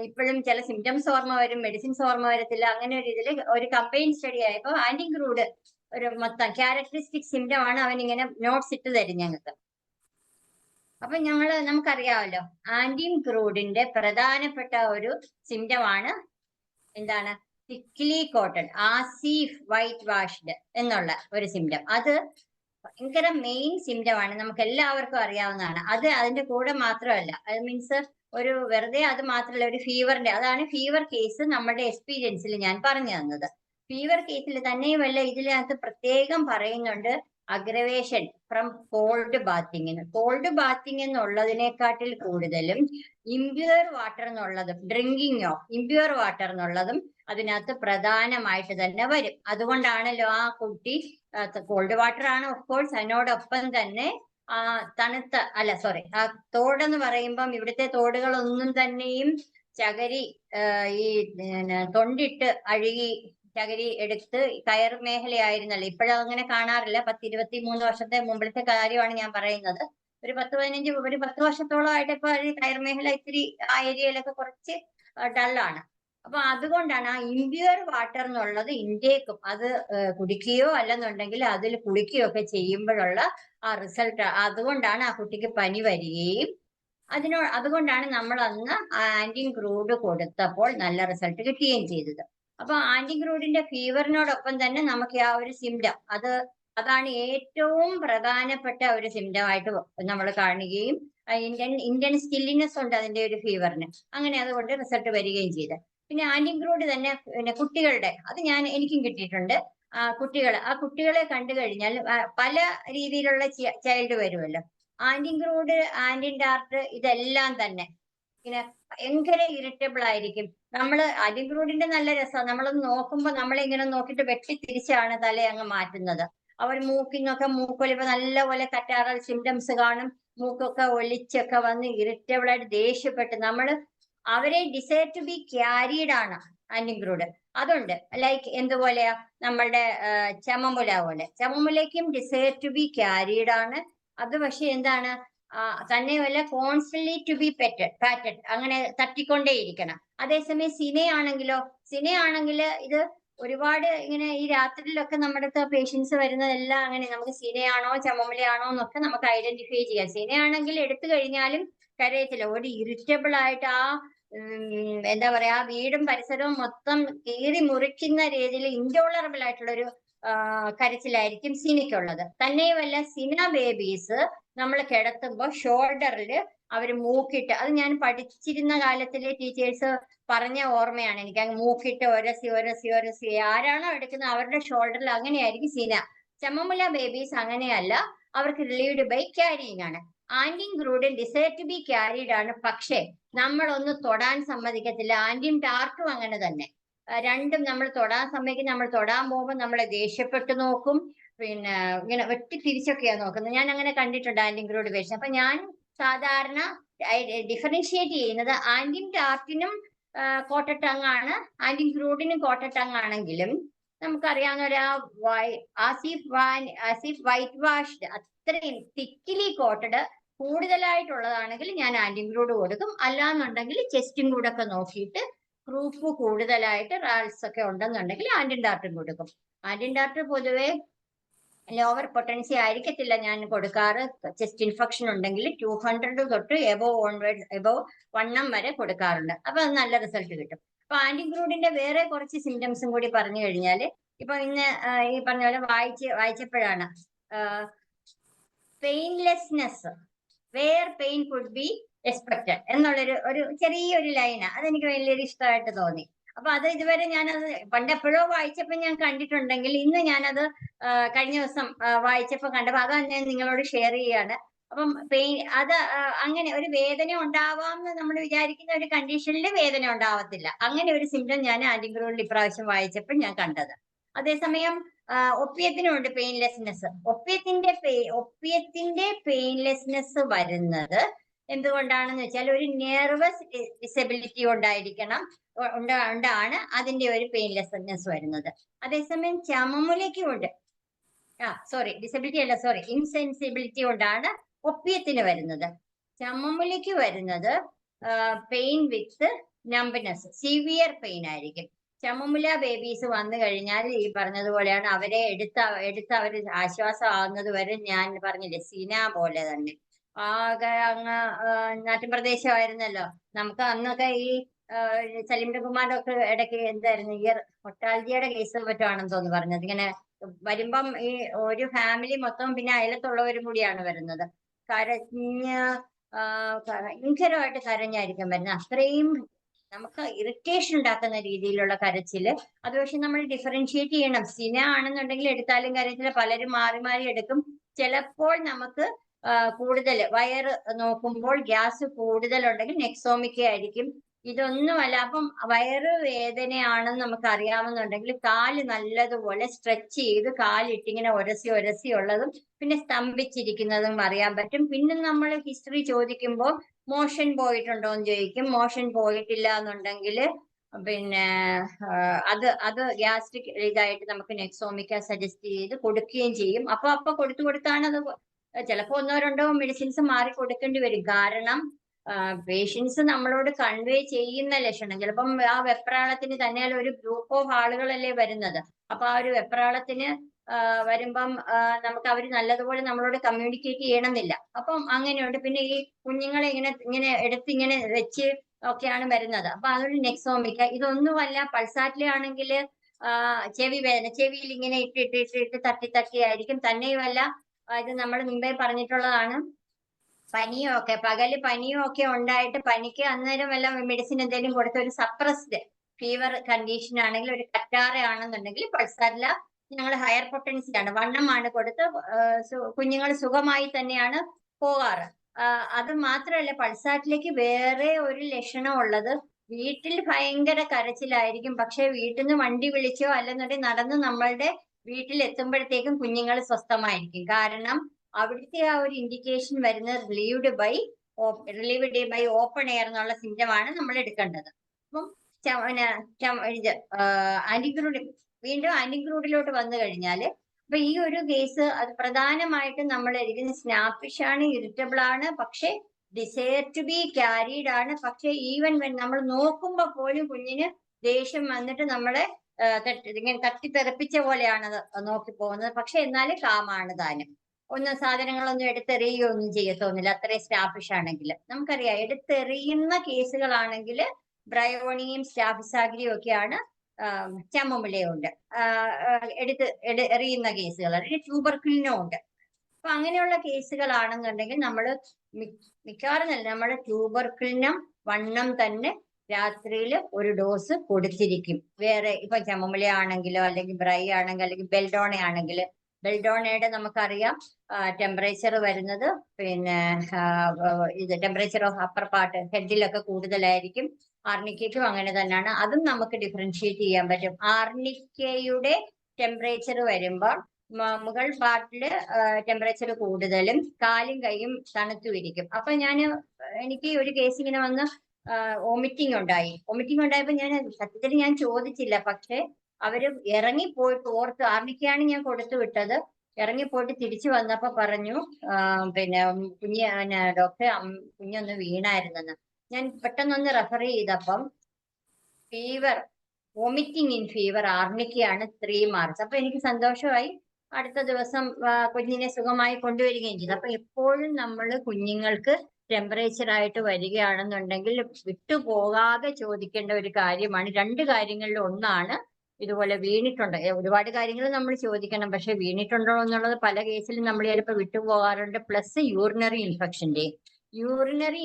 ഇപ്പോഴും ചില സിംറ്റംസ് ഓർമ്മ വരും, മെഡിസിൻസ് ഓർമ്മ വരത്തില്ല. അങ്ങനെ ഒരു ഇതിൽ ഒരു കമ്പൈൻ സ്റ്റഡി ആയപ്പോ ആന്റിഗ്രൂഡ് ഒരു മൊത്തം ക്യാരക്ടറിസ്റ്റിക് സിംറ്റം ആണ് അവൻ ഇങ്ങനെ നോട്ട്സ് ഇട്ട് തരും ഞങ്ങൾക്ക്. അപ്പൊ നമുക്കറിയാമല്ലോ ആന്റിഗ്രൂഡിന്റെ പ്രധാനപ്പെട്ട ഒരു സിംറ്റം ആണ് എന്താണ്, thickly coated as if white washed എന്നുള്ള ഒരു സിംറ്റം. അത് ഭയങ്കര മെയിൻ സിംറ്റം ആണ്, നമുക്ക് എല്ലാവർക്കും അറിയാവുന്നതാണ്. അത് അതിന്റെ കൂടെ മാത്രമല്ല, അത് മീൻസ് ഒരു വെറുതെ അത് മാത്രമല്ല, ഒരു ഫീവറിന്റെ, അതാണ് ഫീവർ കേസ് നമ്മുടെ എക്സ്പീരിയൻസിൽ ഞാൻ പറഞ്ഞു തന്നത്. ഫീവർ കേസിൽ തന്നെയുമല്ല, ഇതിനകത്ത് പ്രത്യേകം പറയുന്നുണ്ട് aggravation from cold bathing. Cold bathing എന്നുള്ളതിനെക്കാട്ടിൽ കൂടുതലും ഇംപ്യൂർ വാട്ടർ എന്നുള്ളതും ഡ്രിങ്കിങ് ഓഫ് ഇംപ്യൂർ വാട്ടർ എന്നുള്ളതും അതിനകത്ത് പ്രധാനമായിട്ട് തന്നെ വരും. അതുകൊണ്ടാണല്ലോ ആ കുട്ടി കോൾഡ് വാട്ടർ ആണ് ഓഫ് കോഴ്സ്, അതിനോടൊപ്പം തന്നെ ആ ആ തോടെന്ന് പറയുമ്പം ഇവിടുത്തെ തോടുകളൊന്നും തന്നെയും ചകരി ഈ തൊണ്ടിട്ട് അഴുകി ചകരി എടുത്ത് കയർ മേഖലയായിരുന്നല്ലോ. ഇപ്പോഴങ്ങനെ കാണാറില്ല. 10-23 വർഷത്തെ മുമ്പിലത്തെ കാര്യമാണ് ഞാൻ പറയുന്നത്. ഒരു 10 വർഷത്തോളമായിട്ട് ഇപ്പൊ കയർ മേഖല ഇത്തിരി ആ ഏരിയയിലൊക്കെ കുറച്ച് ഡള്ളാണ്. അപ്പൊ അതുകൊണ്ടാണ് ആ ഇംപ്യൂർ വാട്ടർ എന്നുള്ളത് ഇൻടേക്കും, അത് കുടിക്കുകയോ അല്ലെന്നുണ്ടെങ്കിൽ അതിൽ കുളിക്കുകയോ ഒക്കെ ചെയ്യുമ്പോഴുള്ള ആ റിസൾട്ട്. അതുകൊണ്ടാണ് ആ കുട്ടിക്ക് പനി വരികയും അതുകൊണ്ടാണ് നമ്മൾ അന്ന് ആന്റിഗ്രൂഡ് കൊടുത്തപ്പോൾ നല്ല റിസൾട്ട് കിട്ടുകയും ചെയ്തത്. അപ്പൊ ആന്റിഗ്രൂഡിന്റെ ഫീവറിനോടൊപ്പം തന്നെ നമുക്ക് ആ ഒരു സിംറ്റം അതാണ് ഏറ്റവും പ്രധാനപ്പെട്ട ഒരു സിംറ്റം ആയിട്ട് നമ്മൾ കാണുകയും ഇന്ത്യൻ സ്റ്റില്ലിനെസ് ഉണ്ട് അതിന്റെ ഒരു ഫീവറിന്. അങ്ങനെ അതുകൊണ്ട് റിസൾട്ട് വരികയും ചെയ്ത്. പിന്നെ ആന്റിഗ്രൂഡ് തന്നെ പിന്നെ കുട്ടികളുടെ അത് എനിക്കും കിട്ടിയിട്ടുണ്ട്. കുട്ടികളെ കണ്ടു കഴിഞ്ഞാൽ പല രീതിയിലുള്ള ചൈൽഡ് വരുമല്ലോ. ആന്റിഗ്രൂഡ്, ആന്റിഡാർട്ട് ഇതെല്ലാം തന്നെ ഇങ്ങനെ ഭയങ്കര ഇറിറ്റബിൾ ആയിരിക്കും. ആന്റിഗ്രൂഡിന്റെ നല്ല രസമാണ്, നമ്മളൊന്ന് നോക്കുമ്പോൾ നമ്മളിങ്ങനെ നോക്കിയിട്ട് വെട്ടിത്തിരിച്ചാണ് തല അങ്ങ് മാറ്റുന്നത്. അവർ മൂക്കൊലിപ്പ് നല്ലപോലെ കറ്റാറൽ സിംറ്റംസ് കാണും. മൂക്കൊക്കെ ഒലിച്ചൊക്കെ വന്ന് ഇറിറ്റബിൾ ആയിട്ട് ദേഷ്യപ്പെട്ട് അവരെ ഡിസൈർ ടു ബി ക്യാരീഡ് ആണ് ആന്റിഗ്രൂഡ്. അതുണ്ട്. ലൈക്ക് എന്തുപോലെയാ, നമ്മളുടെ ചമമുലയ്ക്കും ഡിസൈർ ടു ബി ക്യാരീഡ് ആണ്. അത് പക്ഷെ എന്താണ്, തന്നെയുമല്ല കോൺസ്റ്റന്റ്ലി ടു ബി പാറ്റഡ്, അങ്ങനെ തട്ടിക്കൊണ്ടേയിരിക്കണം. അതേസമയം സിനയാണെങ്കിൽ ഇത് ഒരുപാട് ഇങ്ങനെ ഈ രാത്രിയിലൊക്കെ നമ്മുടെ പേഷ്യൻസ് വരുന്നതെല്ലാം അങ്ങനെ നമുക്ക് സിനയാണോ ചമമുലയാണോ എന്നൊക്കെ നമുക്ക് ഐഡന്റിഫൈ ചെയ്യാം. സിനയാണെങ്കിൽ എടുത്തു കഴിഞ്ഞാലും കരയത്തില്ല, ഒരു ഇറിറ്റബിൾ ആയിട്ട് എന്താ പറയാ, ആ വീടും പരിസരവും മൊത്തം കീറി മുറിക്കുന്ന രീതിയിൽ ഇൻടോളറബിൾ ആയിട്ടുള്ളൊരു കരച്ചിലായിരിക്കും സിനയ്ക്കുള്ളത്. തന്നെയുമല്ല സിന ബേബീസ് നമ്മൾ കിടത്തുമ്പോൾ ഷോൾഡറിൽ അവർ മൂക്കിട്ട്, അത് ഞാൻ പഠിച്ചിരുന്ന കാലത്തിലെ ടീച്ചേഴ്സ് പറഞ്ഞ ഓർമ്മയാണ് എനിക്ക്. അങ്ങ് മൂക്കിട്ട് ഒരസി ആരാണോ എടുക്കുന്നത് അവരുടെ ഷോൾഡറിൽ അങ്ങനെയായിരിക്കും സിന. ചമമുല ബേബീസ് അങ്ങനെയല്ല, അവർക്ക് റിലീവ്ഡ് ബൈ ക്യാരിങ് ആണ്. ആന്റിഗ്രൂഡ് ഡിസൈർ ടു ബി ക്യാരീഡ് ആണ്, പക്ഷേ നമ്മളൊന്ന് തൊടാൻ സമ്മതിക്കത്തില്ല. ആന്റിഡാർട്ടും അങ്ങനെ തന്നെ. രണ്ടും നമ്മൾ തൊടാൻ സമ്മതിക്കും. നമ്മൾ തൊടാൻ പോകുമ്പോൾ നമ്മളെ ദേഷ്യപ്പെട്ട് നോക്കും, പിന്നെ ഇങ്ങനെ വെട്ടിത്തിരിച്ചൊക്കെയാണ് നോക്കുന്നത്. ഞാൻ അങ്ങനെ കണ്ടിട്ടുണ്ട് ആന്റിഗ്രൂഡ് പേഷ്യൻ. അപ്പൊ ഞാൻ സാധാരണ ഡിഫറൻഷിയേറ്റ് ചെയ്യുന്നത് ആന്റിഡാർട്ടിനും കോട്ടഡ് ടങ് ആണ്, ആന്റിഗ്രൂഡിനും കോട്ടഡ് ടങ് ആണെങ്കിലും നമുക്കറിയാവുന്ന ആസിഫ് വൈറ്റ് വാഷ്ഡ് അത്രയും തിക്കിലി കോട്ടഡ് കൂടുതലായിട്ടുള്ളതാണെങ്കിൽ ഞാൻ ആന്റിഗ്രൂഡ് കൊടുക്കും. അല്ലാന്നുണ്ടെങ്കിൽ ചെസ്റ്റും കൂടെ ഒക്കെ നോക്കിയിട്ട് ഗ്രൂപ്പ് കൂടുതലായിട്ട് റാൽസ് ഒക്കെ ഉണ്ടെന്നുണ്ടെങ്കിൽ ആന്റിഡാർട്ടും കൊടുക്കും. ആന്റിഡാർട്ട് പൊതുവെ ലോവർ പൊട്ടൻസി ആയിരിക്കത്തില്ല ഞാൻ കൊടുക്കാറ്. ചെസ്റ്റ് ഇൻഫെക്ഷൻ ഉണ്ടെങ്കിൽ 200 തൊട്ട് എബോവ് 1 വരെ കൊടുക്കാറുണ്ട്. അപ്പൊ അത് നല്ല റിസൾട്ട് കിട്ടും. അപ്പൊ ആന്റിഗ്രൂഡിന്റെ വേറെ കുറച്ച് സിംറ്റംസും കൂടി പറഞ്ഞു കഴിഞ്ഞാൽ, ഇപ്പൊ ഇന്ന് ഈ പറഞ്ഞ പോലെ വായിച്ചപ്പോഴാണ് painlessness where pain could be expected എന്നുള്ളൊരു ചെറിയൊരു ലൈനാണ്. അതെനിക്ക് വലിയൊരു ഇഷ്ടമായിട്ട് തോന്നി. അപ്പൊ അത് ഇതുവരെ ഞാനത് പണ്ടെപ്പോഴോ വായിച്ചപ്പോൾ ഞാൻ കണ്ടിട്ടുണ്ടെങ്കിൽ ഇന്ന് ഞാനത് കഴിഞ്ഞ ദിവസം വായിച്ചപ്പോൾ കണ്ടപ്പോൾ അത് ഞാൻ നിങ്ങളോട് ഷെയർ ചെയ്യാണ്. അപ്പം അങ്ങനെ ഒരു വേദന ഉണ്ടാവാമെന്ന് നമ്മൾ വിചാരിക്കുന്ന ഒരു കണ്ടീഷനിൽ വേദന ഉണ്ടാവത്തില്ല. അങ്ങനെ ഒരു സിംറ്റം ഞാൻ ആന്റിഗ്രൂഡിൽ ഇപ്രാവശ്യം വായിച്ചപ്പോൾ ഞാൻ കണ്ടത്. അതേസമയം ഒപ്പിയത്തിനും ഉണ്ട് പെയിൻലെസ്നെസ്. ഒപ്പിയത്തിന്റെ പെയിൻലെസ്നെസ് വരുന്നത് എന്തുകൊണ്ടാണെന്ന് വെച്ചാൽ ഒരു നെർവസ് ഡിസബിലിറ്റി ഉണ്ടാണ് അതിന്റെ ഒരു പെയിൻലെസ്നെസ് വരുന്നത്. അതേസമയം ചമമുലയ്ക്കും ഉണ്ട്, ഡിസബിലിറ്റി അല്ല, ഇൻസെൻസിബിലിറ്റി കൊണ്ടാണ് ഒപ്പിയത്തിന് വരുന്നത്. ചമമുലയ്ക്ക് വരുന്നത് പെയിൻ വിത്ത് നമ്പനെസ്, സിവിയർ പെയിൻ ആയിരിക്കും. ചമമുല ബേബീസ് വന്നു കഴിഞ്ഞാൽ ഈ പറഞ്ഞതുപോലെയാണ്, അവരെ എടുത്ത് അവര് ആശ്വാസമാകുന്നത് വരെ ഞാൻ പറഞ്ഞില്ലേ സീന പോലെ തന്നെ ആകെ അങ്ങ് നാട്ടുപ്രദേശമായിരുന്നല്ലോ നമുക്ക് അന്നൊക്കെ. ഈ സലീംകുമാറിന്റെ ഒക്കെ ഇടയ്ക്ക് എന്തായിരുന്നു ഒട്ടാൽജിയുടെ കേസ് പറ്റുവാണെന്ന് തോന്നുന്നു പറഞ്ഞത്. ഇങ്ങനെ വരുമ്പം ഈ ഒരു ഫാമിലി മൊത്തം പിന്നെ അയലത്തുള്ളവരും കൂടിയാണ് വരുന്നത്. കരഞ്ഞ് ഭയങ്കരമായിട്ട് കരഞ്ഞായിരിക്കും വരുന്നത്. അത്രയും നമുക്ക് ഇറിറ്റേഷൻ ഉണ്ടാക്കുന്ന രീതിയിലുള്ള കരച്ചില്. അത് പക്ഷെ നമ്മൾ ഡിഫറൻഷിയേറ്റ് ചെയ്യണം. സിന ആണെന്നുണ്ടെങ്കിൽ എടുത്താലും കരച്ചില് പലരും മാറി മാറി എടുക്കും. ചിലപ്പോൾ നമുക്ക് കൂടുതൽ വയറ് നോക്കുമ്പോൾ ഗ്യാസ് കൂടുതലുണ്ടെങ്കിൽ നെക്സോമിക്ക ആയിരിക്കും. ഇതൊന്നുമല്ല, അപ്പം വയറ് വേദനയാണെന്ന് നമുക്ക് അറിയാമെന്നുണ്ടെങ്കിൽ കാല് നല്ലതുപോലെ സ്ട്രെച്ച് ചെയ്ത് കാലിട്ടിങ്ങനെ ഒരസി ഉള്ളതും പിന്നെ സ്തംഭിച്ചിരിക്കുന്നതും അറിയാൻ പറ്റും. പിന്നെ നമ്മൾ ഹിസ്റ്ററി ചോദിക്കുമ്പോൾ മോഷൻ പോയിട്ടുണ്ടോ എന്ന് ചോദിക്കും. മോഷൻ പോയിട്ടില്ല എന്നുണ്ടെങ്കിൽ പിന്നെ അത് ഗ്യാസ്ട്രിക് ഇതായിട്ട് നമുക്ക് നെക്സോമിക്ക സജസ്റ്റ് ചെയ്ത് കൊടുക്കുകയും ചെയ്യും. അപ്പൊ കൊടുത്താണ് അത്. ചിലപ്പോൾ 1-2 മെഡിസിൻസ് മാറി കൊടുക്കേണ്ടി വരും. കാരണം പേഷ്യൻസ് നമ്മളോട് കൺവേ ചെയ്യുന്ന ലക്ഷണം ചിലപ്പം ആ വെപ്രാളത്തിന് തന്നെ ഒരു ഗ്രൂപ്പ് ഓഫ് ആളുകളല്ലേ വരുന്നത്. അപ്പൊ ആ ഒരു വെപ്രാളത്തിന് വരുമ്പം നമുക്ക് അവർ നല്ലതുപോലെ നമ്മളോട് കമ്മ്യൂണിക്കേറ്റ് ചെയ്യണമെന്നില്ല. അപ്പം അങ്ങനെയുണ്ട്. പിന്നെ ഈ കുഞ്ഞുങ്ങളെ ഇങ്ങനെ എടുത്തിങ്ങനെ വെച്ച് ഒക്കെയാണ് വരുന്നത്. അപ്പൊ അതൊരു നെക്സോമിക്ക. ഇതൊന്നുമല്ല, പൾസാറ്റിലാണെങ്കിൽ ചെവി വേദന, ചെവിയിൽ ഇങ്ങനെ ഇട്ട് തട്ടി ആയിരിക്കും. തന്നെയുമല്ല, ഇത് നമ്മൾ മുമ്പേ പറഞ്ഞിട്ടുള്ളതാണ്, പകല് പനിയോ ഒക്കെ ഉണ്ടായിട്ട് പനിക്ക് അന്നേരം വല്ല മെഡിസിൻ എന്തെങ്കിലും കൊടുത്ത് ഒരു സപ്രസ്ഡ് ഫീവർ കണ്ടീഷൻ ആണെങ്കിൽ, ഒരു കറ്റാറയാണെന്നുണ്ടെങ്കിൽ പൾസാറ്റില ഞങ്ങൾ ഹയർ പൊട്ടൻസിയാണ്, വണ്ണമാണ് കൊടുത്ത് കുഞ്ഞുങ്ങൾ സുഖമായി തന്നെയാണ് പോകാറ്. അത് മാത്രമല്ല, പൾസാറ്റിലേക്ക് വേറെ ഒരു ലക്ഷണം ഉള്ളത്, വീട്ടിൽ ഭയങ്കര കരച്ചിലായിരിക്കും. പക്ഷെ വീട്ടിൽ നിന്ന് വണ്ടി വിളിച്ചോ അല്ലെന്നുണ്ടെങ്കിൽ നടന്ന് നമ്മളുടെ വീട്ടിൽ എത്തുമ്പോഴത്തേക്കും കുഞ്ഞുങ്ങൾ സ്വസ്ഥമായിരിക്കും. കാരണം അവിടുത്തെ ആ ഒരു ഇൻഡിക്കേഷൻ വരുന്നത് റിലീവ്ഡ് ബൈ ഓപ്പൺ എയർ എന്നുള്ള സിംറ്റമാണ് നമ്മൾ എടുക്കേണ്ടത്. അപ്പം വീണ്ടും ആന്റിഗ്രൂഡിലോട്ട് വന്നു കഴിഞ്ഞാൽ അപ്പൊ ഈ ഒരു കേസ് അത് പ്രധാനമായിട്ടും നമ്മൾ എടുക്കുന്ന സ്നാപ്പിഷ് ആണ്, ഇറിറ്റബിൾ ആണ്, പക്ഷെ ഡിസയർ ടു ബി ക്യാരീഡ് ആണ്. പക്ഷെ ഈവൻ നമ്മൾ നോക്കുമ്പോ പോലും കുഞ്ഞിന് ദേഷ്യം വന്നിട്ട് നമ്മളെ ഇങ്ങനെ തട്ടിത്തെറിപ്പിച്ച പോലെയാണ് നോക്കി പോകുന്നത്. പക്ഷെ എന്നാലും കാമാണ് താനും. സാധനങ്ങളൊന്നും എടുത്തെറിയുകയൊന്നും ചെയ്യത്തൊന്നുമില്ല. അത്രയും സ്റ്റാഫിഷ് ആണെങ്കിൽ. നമുക്കറിയാം, എടുത്തെറിയുന്ന കേസുകളാണെങ്കിൽ ബ്രയോണിയും സ്റ്റാഫിസാഗ്രിയും ഒക്കെയാണ്. ചമ്മമുലയുണ്ട് എറിയുന്ന കേസുകൾ. ട്യൂബർക്കുലിനും ഉണ്ട്. അപ്പൊ അങ്ങനെയുള്ള കേസുകളാണെന്നുണ്ടെങ്കിൽ നമ്മൾ മിക്കവാറും നമ്മൾ ട്യൂബർക്കുലിനും വണ്ണം തന്നെ രാത്രിയിൽ ഒരു ഡോസ് കൊടുത്തിരിക്കും. വേറെ ഇപ്പൊ ചമ്മമുല ആണെങ്കിലോ അല്ലെങ്കിൽ ബ്രൈ ആണെങ്കിൽ അല്ലെങ്കിൽ ബെൽഡോണ ആണെങ്കിൽ, ബെൽഡോണയുടെ നമുക്കറിയാം ടെമ്പറേച്ചർ വരുന്നത് പിന്നെ ടെമ്പറേച്ചർ ഓഫ് അപ്പർ പാർട്ട് ഹെഡിലൊക്കെ കൂടുതലായിരിക്കും. ആർണിക്കയ്ക്കും അങ്ങനെ തന്നെയാണ്. അതും നമുക്ക് ഡിഫറൻഷിയേറ്റ് ചെയ്യാൻ പറ്റും. ആർണിക്കയുടെ ടെമ്പറേച്ചർ വരുമ്പോൾ മുകൾ പാർട്ടില് ടെമ്പറേച്ചർ കൂടുതലും കാലും കൈയും തണുത്തുമിരിക്കും. അപ്പൊ എനിക്ക് ഒരു കേസ് ഇങ്ങനെ വന്ന് വോമിറ്റിംഗ് ഉണ്ടായപ്പോ സത്യത്തിൽ ഞാൻ ചോദിച്ചില്ല. പക്ഷെ അവര് ഇറങ്ങിപ്പോയിട്ട് ഓർത്ത് ആർണിക്കയാണ് ഞാൻ കൊടുത്തു വിട്ടത്. ഇറങ്ങിപ്പോയിട്ട് തിരിച്ചു വന്നപ്പോ പറഞ്ഞു ഡോക്ടറെ കുഞ്ഞൊന്ന് വീണായിരുന്നെന്ന്. ഞാൻ പെട്ടെന്നൊന്ന് റെഫർ ചെയ്തപ്പം വോമിറ്റിംഗ് ഇൻ ഫീവർ ആർണിക്കയാണ് 3 മാർച്ച്. അപ്പൊ എനിക്ക് സന്തോഷമായി. അടുത്ത ദിവസം കുഞ്ഞിനെ സുഖമായി കൊണ്ടുവരികയും ചെയ്തു. അപ്പൊ എപ്പോഴും നമ്മൾ കുഞ്ഞുങ്ങൾക്ക് ടെമ്പറേച്ചർ ആയിട്ട് വരികയാണെന്നുണ്ടെങ്കിൽ വിട്ടുപോകാതെ ചോദിക്കേണ്ട ഒരു കാര്യമാണ്. 2 കാര്യങ്ങളിൽ ഒന്നാണ് ഇതുപോലെ വീണിട്ടുണ്ട്. ഒരുപാട് കാര്യങ്ങൾ നമ്മൾ ചോദിക്കണം, പക്ഷെ വീണിട്ടുണ്ടോ എന്നുള്ളത് പല കേസിലും നമ്മൾ ചിലപ്പോൾ വിട്ടുപോകാറുണ്ട്. പ്ലസ് യൂറിനറി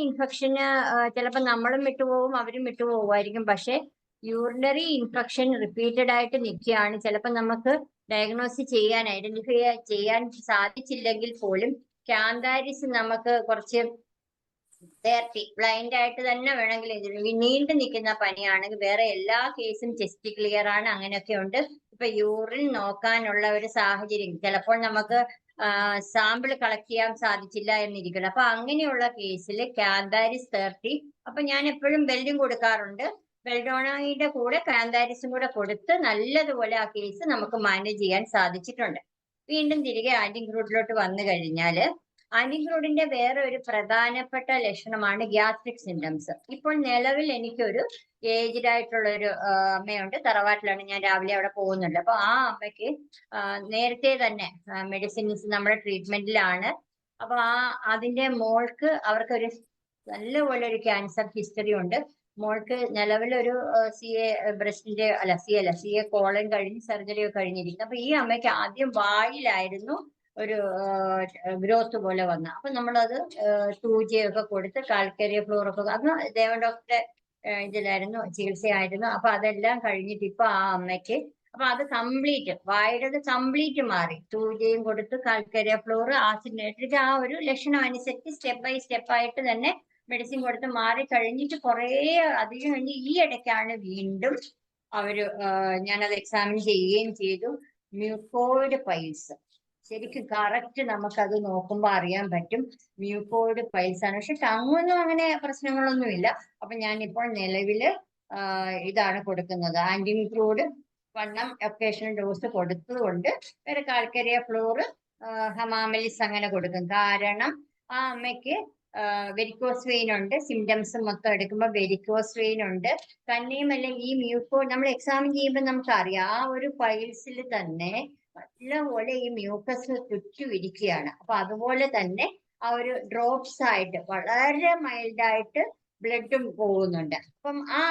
ഇൻഫെക്ഷന് ചിലപ്പോൾ നമ്മളും വിട്ടുപോകും, അവരും വിട്ടുപോകുമായിരിക്കും. പക്ഷെ യൂറിനറി ഇൻഫെക്ഷൻ റിപ്പീറ്റഡ് ആയിട്ട് നിൽക്കുകയാണ്. ചിലപ്പോൾ നമുക്ക് ഐഡന്റിഫൈ ചെയ്യാൻ സാധിച്ചില്ലെങ്കിൽ പോലും കാന്താരിസ് നമുക്ക് കുറച്ച് 30 ബ്ലൈൻഡ് ആയിട്ട് തന്നെ വേണമെങ്കിൽ നീണ്ടു നിൽക്കുന്ന പനിയാണെങ്കിൽ വേറെ എല്ലാ കേസും ചെസ്റ്റ് ക്ലിയർ ആണ്, അങ്ങനെയൊക്കെ ഉണ്ട്. ഇപ്പൊ യൂറിൻ നോക്കാനുള്ള ഒരു സാഹചര്യം ചിലപ്പോൾ നമുക്ക് സാമ്പിൾ കളക്ട് ചെയ്യാൻ സാധിച്ചില്ല എന്നിരിക്കണം. അപ്പൊ അങ്ങനെയുള്ള കേസിൽ കാന്താരിസ് 30. അപ്പൊ ഞാൻ എപ്പോഴും ബെല്ലും കൊടുക്കാറുണ്ട്. ബെൽഡോണയുടെ കൂടെ കാന്താരിസും കൂടെ കൊടുത്ത് നല്ലതുപോലെ ആ കേസ് നമുക്ക് മാനേജ് ചെയ്യാൻ സാധിച്ചിട്ടുണ്ട്. വീണ്ടും തിരികെ ആന്റിഗ്രൂഡിലോട്ട് വന്നു കഴിഞ്ഞാല് ആന്റിഗ്രൂഡിന്റെ വേറെ ഒരു പ്രധാനപ്പെട്ട ലക്ഷണമാണ് ഗ്യാസ്ട്രിക് സിംറ്റംസ്. ഇപ്പോൾ നിലവിൽ എനിക്കൊരു ഏജ്ഡ് ആയിട്ടുള്ള ഒരു അമ്മയുണ്ട്, തറവാട്ടിലാണ്, ഞാൻ രാവിലെ അവിടെ പോകുന്നുണ്ട്. അപ്പൊ ആ അമ്മയ്ക്ക് നേരത്തെ തന്നെ മെഡിസിൻസ് നമ്മുടെ ട്രീറ്റ്മെന്റിലാണ്. അപ്പൊ അതിന്റെ മോൾക്ക് അവർക്കൊരു നല്ലപോലെ ഒരു ക്യാൻസർ ഹിസ്റ്ററി ഉണ്ട്. മോൾക്ക് നിലവിലൊരു CA ബ്രസ്റ്റിന്റെ CA കോളൻ കഴിഞ്ഞ് സർജറി ഒക്കെ കഴിഞ്ഞിരിക്കുന്നു. അപ്പൊ ഈ അമ്മയ്ക്ക് ആദ്യം വായിലായിരുന്നു ഒരു ഗ്രോത്ത് പോലെ വന്ന. അപ്പൊ നമ്മളത് 2G ഒക്കെ കൊടുത്ത് കാൽക്കേരിയ ഫ്ലോർ ഒക്കെ അന്ന് ദേവൻ ഡോക്ടറെ ഇതിലായിരുന്നു ചികിത്സയായിരുന്നു. അപ്പൊ അതെല്ലാം കഴിഞ്ഞിട്ട് ഇപ്പൊ ആ അമ്മയ്ക്ക് അപ്പൊ അത് കംപ്ലീറ്റ് വായുടേത് കംപ്ലീറ്റ് മാറി. 2Gയും കൊടുത്ത് കാൽക്കേരിയ ഫ്ലോർ ആസിഡ് നൈട്രേറ്റ് ആ ഒരു ലക്ഷണം അനുസരിച്ച് സ്റ്റെപ്പ് ബൈ സ്റ്റെപ്പ് ആയിട്ട് തന്നെ മെഡിസിൻ കൊടുത്ത് മാറി കഴിഞ്ഞിട്ട് കുറേ അധികം കഴിഞ്ഞ് ഈ ഇടയ്ക്കാണ് വീണ്ടും അവര് ഞാനത് എക്സാമിൻ ചെയ്യുകയും ചെയ്തു. മ്യൂക്കോയിഡ് പൈൽസ് ശരിക്കും കറക്റ്റ് നമുക്കത് നോക്കുമ്പോൾ അറിയാൻ പറ്റും മ്യൂക്കോയിഡ് പൈൽസ് ആണ്. പക്ഷെ ടങ്ങൊന്നും അങ്ങനെ പ്രശ്നങ്ങളൊന്നുമില്ല. അപ്പൊ ഞാനിപ്പോൾ നിലവില് ഇതാണ് കൊടുക്കുന്നത്, ആന്റിമിക്രോഡ് 1 ഒക്കേഷണൽ ഡോസ് കൊടുത്തുകൊണ്ട് വേറെ കാൽക്കേരിയ ഫ്ലോർ ഹമാമലിസ് അങ്ങനെ കൊടുക്കും. കാരണം ആ അമ്മയ്ക്ക് വെരിക്കോസ് വെയിൻ ഉണ്ട്. സിംറ്റംസ് മൊത്തം എടുക്കുമ്പോൾ വെരിക്കോസ് വെയിൻ ഉണ്ട്. തന്നെയുമല്ല ഈ മ്യൂക്കോയിഡ് നമ്മൾ എക്സാമിൻ ചെയ്യുമ്പോൾ നമുക്കറിയാം ആ ഒരു പൈൽസിൽ തന്നെ നല്ലപോലെ ഈ മ്യൂക്കസ് ചുറ്റുമിരിക്കുകയാണ്. അപ്പൊ അതുപോലെ തന്നെ ആ ഒരു ഡ്രോപ്സ് ആയിട്ട് വളരെ മൈൽഡായിട്ട് ബ്ലഡും പോകുന്നുണ്ട്. അപ്പം ആ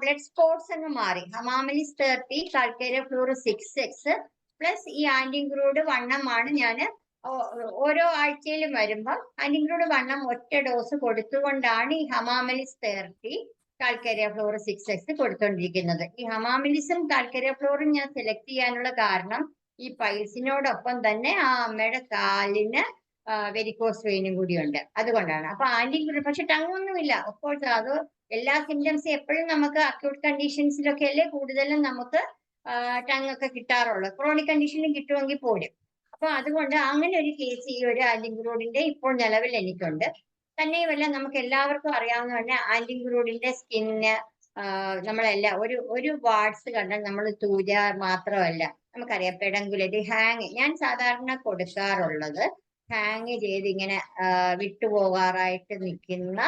ബ്ലഡ് സ്പോട്സ് അങ്ങ് മാറി. ഹമാമലിസ് 30, കാൽക്കേരിയ ഫ്ലോർ 6x പ്ലസ് ഈ ആന്റിഗ്രൂഡ് 1 ആണ് ഞാൻ ഓരോ ആഴ്ചയിലും വരുമ്പോൾ ആന്റിഗ്രൂഡ് 1 ഒറ്റ ഡോസ് കൊടുത്തുകൊണ്ടാണ് ഈ ഹമാമലിസ് 30 കാൽക്കേരിയ ഫ്ലോർ 6x കൊടുത്തോണ്ടിരിക്കുന്നത്. ഈ ഹമാമലിസും കാൽക്കേരിയ ഫ്ലോറും ഞാൻ സെലക്ട് ചെയ്യാനുള്ള കാരണം ഈ പൈൽസിനോടൊപ്പം തന്നെ ആ അമ്മയുടെ കാലിന് വെരിക്കോസ് വെയിനും കൂടിയുണ്ട്, അതുകൊണ്ടാണ്. അപ്പൊ ആന്റിഗ്രൂഡ് പക്ഷെ ടങ്ങൊന്നുമില്ല. ഓഫ്കോഴ്സ് അത് എല്ലാ സിംറ്റംസും എപ്പോഴും നമുക്ക് അക്യൂട്ട് കണ്ടീഷൻസിലൊക്കെ അല്ലേ കൂടുതലും നമുക്ക് ടങ് ഒക്കെ കിട്ടാറുള്ളൂ. ക്രോണിക് കണ്ടീഷനിൽ കിട്ടുമെങ്കിൽ പോലും. അപ്പൊ അതുകൊണ്ട് അങ്ങനെ ഒരു കേസ് ഈ ഒരു ആന്റിഗ്രൂഡിന്റെ ഇപ്പോൾ നിലവിൽ എനിക്കുണ്ട്. തന്നെയുമല്ല നമുക്ക് എല്ലാവർക്കും അറിയാവുന്ന തന്നെ ആന്റിഗ്രൂഡിന്റെ സ്കിന്ന് നമ്മളെല്ലാം ഒരു വാർഡ്സ് കണ്ടാൽ നമ്മൾ തൂജ മാത്രമല്ല നമുക്കറിയാം പെഡങ്കുലേറ്റ് ഹാങ്. ഞാൻ സാധാരണ കൊടുക്കാറുള്ളത് ഹാങ് ചെയ്ത് ഇങ്ങനെ വിട്ടുപോകാറായിട്ട് നിൽക്കുന്ന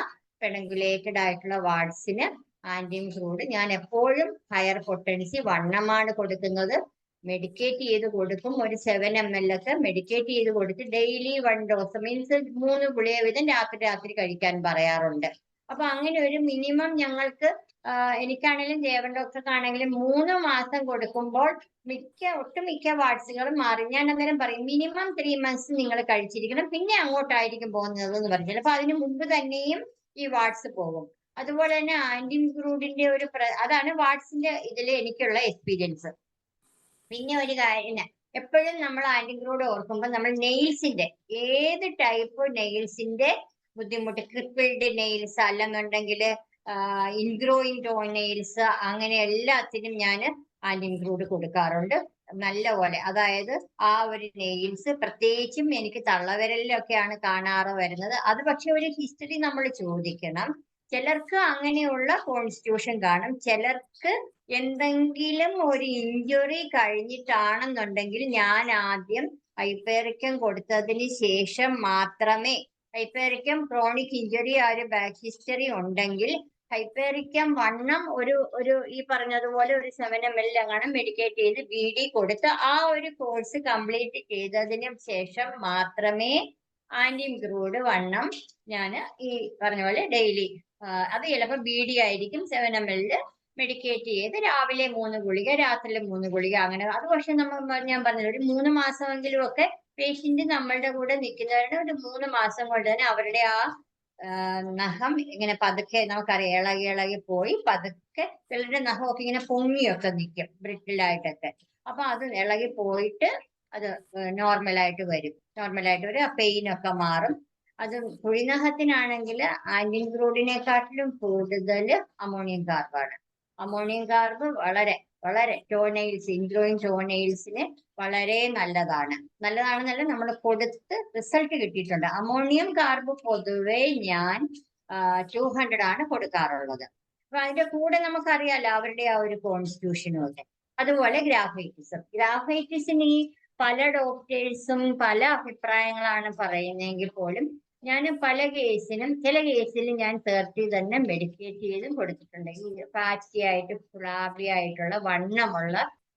പെഡങ്കുലേറ്റഡ് ആയിട്ടുള്ള വാർഡ്സിന് ആന്റിഗ്രൂഡ് ഞാൻ എപ്പോഴും ഹയർ പൊട്ടൻസി 1 കൊടുക്കുന്നത്. മെഡിക്കേറ്റ് ചെയ്ത് കൊടുക്കും. ഒരു 7 ml ഒക്കെ മെഡിക്കേറ്റ് ചെയ്ത് കൊടുത്ത് ഡെയിലി 1 ഡോസ് മീൻസ് 3 ഗുളിക വീതം രാത്രി കഴിക്കാൻ പറയാറുണ്ട്. അപ്പൊ അങ്ങനെ ഒരു മിനിമം ഞങ്ങൾക്ക് എനിക്കാണെങ്കിലും ദേവൻ ഡോക്ടർക്കാണെങ്കിലും 3 മാസം കൊടുക്കുമ്പോൾ ഒട്ടുമിക്ക വാർഡ്സുകളും മാറി. ഞാൻ അന്നേരം പറയും മിനിമം 3 months നിങ്ങൾ കഴിച്ചിരിക്കണം, പിന്നെ അങ്ങോട്ടായിരിക്കും പോകുന്നത് എന്ന് പറഞ്ഞു. ചിലപ്പോൾ അതിന് മുമ്പ് തന്നെയും ഈ വാർഡ്സ് പോകും. അതുപോലെ തന്നെ ആന്റിഗ്രൂഡിന്റെ അതാണ് വാർഡ്സിന്റെ ഇതിൽ എനിക്കുള്ള എക്സ്പീരിയൻസ്. പിന്നെ ഒരു കാര്യം എപ്പോഴും നമ്മൾ ആന്റിഗ്രൂഡ് ഓർക്കുമ്പോൾ നമ്മൾ നെയിൽസിന്റെ ഏത് ടൈപ്പ് നെയിൽസിന്റെ ബുദ്ധിമുട്ട്, ക്രിപ്പിൾഡ് നെയിൽസ് അല്ലെന്നുണ്ടെങ്കിൽ ഇൻഗ്രോയിങ് ടോ നെയിൽസ് അങ്ങനെ എല്ലാത്തിനും ഞാൻ ആന്റിഗ്രൂഡ് കൊടുക്കാറുണ്ട് നല്ലപോലെ. അതായത് ആ ഒരു നെയിൽസ് പ്രത്യേകിച്ചും എനിക്ക് തള്ളവിരലിലൊക്കെയാണ് കാണാറ് വരുന്നത്. അത് പക്ഷെ ഒരു ഹിസ്റ്ററി നമ്മൾ ചോദിക്കണം. ചിലർക്ക് അങ്ങനെയുള്ള കോൺസ്റ്റിറ്റ്യൂഷൻ കാണും, ചിലർക്ക് എന്തെങ്കിലും ഒരു ഇഞ്ചുറി കഴിഞ്ഞിട്ടാണെന്നുണ്ടെങ്കിൽ ഞാൻ ആദ്യം ഹൈപ്പേറിക്കം കൊടുത്തതിന് ശേഷം മാത്രമേ, ഹൈപ്പേറിക്കം ക്രോണിക് ഇഞ്ചുറി ആ ഒരു ബാക്ക് ഹിസ്റ്ററി ഉണ്ടെങ്കിൽ ഹൈപ്പേറിക്കം 1 ഒരു ഈ പറഞ്ഞതുപോലെ ഒരു 7 ml അങ്ങനെ മെഡിക്കേറ്റ് ചെയ്ത് BD കൊടുത്ത് ആ ഒരു കോഴ്സ് കംപ്ലീറ്റ് ചെയ്തതിന് ശേഷം മാത്രമേ ആന്റിഗ്രൂഡ് 1 ഞാൻ ഈ പറഞ്ഞ പോലെ ഡെയിലി അത് ചിലപ്പോൾ BD ആയിരിക്കും 7 ml മെഡിക്കേറ്റ് ചെയ്ത് രാവിലെ 3 ഗുളിക രാത്രിയിൽ 3 ഗുളിക അങ്ങനെ. അത് പക്ഷെ ഞാൻ പറഞ്ഞത് ഒരു 3 മാസമെങ്കിലും ഒക്കെ പേഷ്യന്റ് നമ്മളുടെ കൂടെ നിൽക്കുന്നവരുടെ ഒരു 3 മാസം കൊണ്ട് തന്നെ അവരുടെ ആ നഖം ഇങ്ങനെ പതുക്കെ നമുക്കറിയാം ഇളകി പോയി പതുക്കെ ചിലരുടെ നഖമൊക്കെ ഇങ്ങനെ പൊങ്ങിയൊക്കെ നിൽക്കും ബ്രിട്ടിലായിട്ടൊക്കെ. അപ്പൊ അത് ഇളകി പോയിട്ട് അത് നോർമലായിട്ട് വരും. ആ പെയിനൊക്കെ മാറും. അത് കുഴിനഖത്തിനാണെങ്കിൽ ആന്റിൻക്രൂഡിനെക്കാട്ടിലും കൂടുതൽ അമോണിയം കാർബാണ്. അമോണിയം കാർബ് വളരെ വളരെ ടോനെയിൽസ്, ഇൻഗ്രോയിങ് ടോനെയിൽസിന് വളരെ നല്ലതാണെന്നല്ല നമ്മൾ കൊടുത്ത് റിസൾട്ട് കിട്ടിയിട്ടുണ്ട്. അമോണിയം കാർബ് പൊതുവെ ഞാൻ 200 ആണ് കൊടുക്കാറുള്ളത്. അപ്പൊ അതിന്റെ കൂടെ നമുക്കറിയാലോ അവരുടെ ആ ഒരു കോൺസ്റ്റിറ്റ്യൂഷനും ഒക്കെ. അതുപോലെ ഗ്രാഫൈറ്റിസിന് ഈ പല ഡോക്ടേഴ്സും പല അഭിപ്രായങ്ങളാണ് പറയുന്നതെങ്കിൽ പോലും ഞാൻ ചില കേസിൽ ഞാൻ 30 തന്നെ മെഡിക്കേറ്റ് ചെയ്തും കൊടുത്തിട്ടുണ്ട്. ഈ ഫാറ്റി ആയിട്ട് ഫ്ലാബി ആയിട്ടുള്ള വണ്ണമുള്ള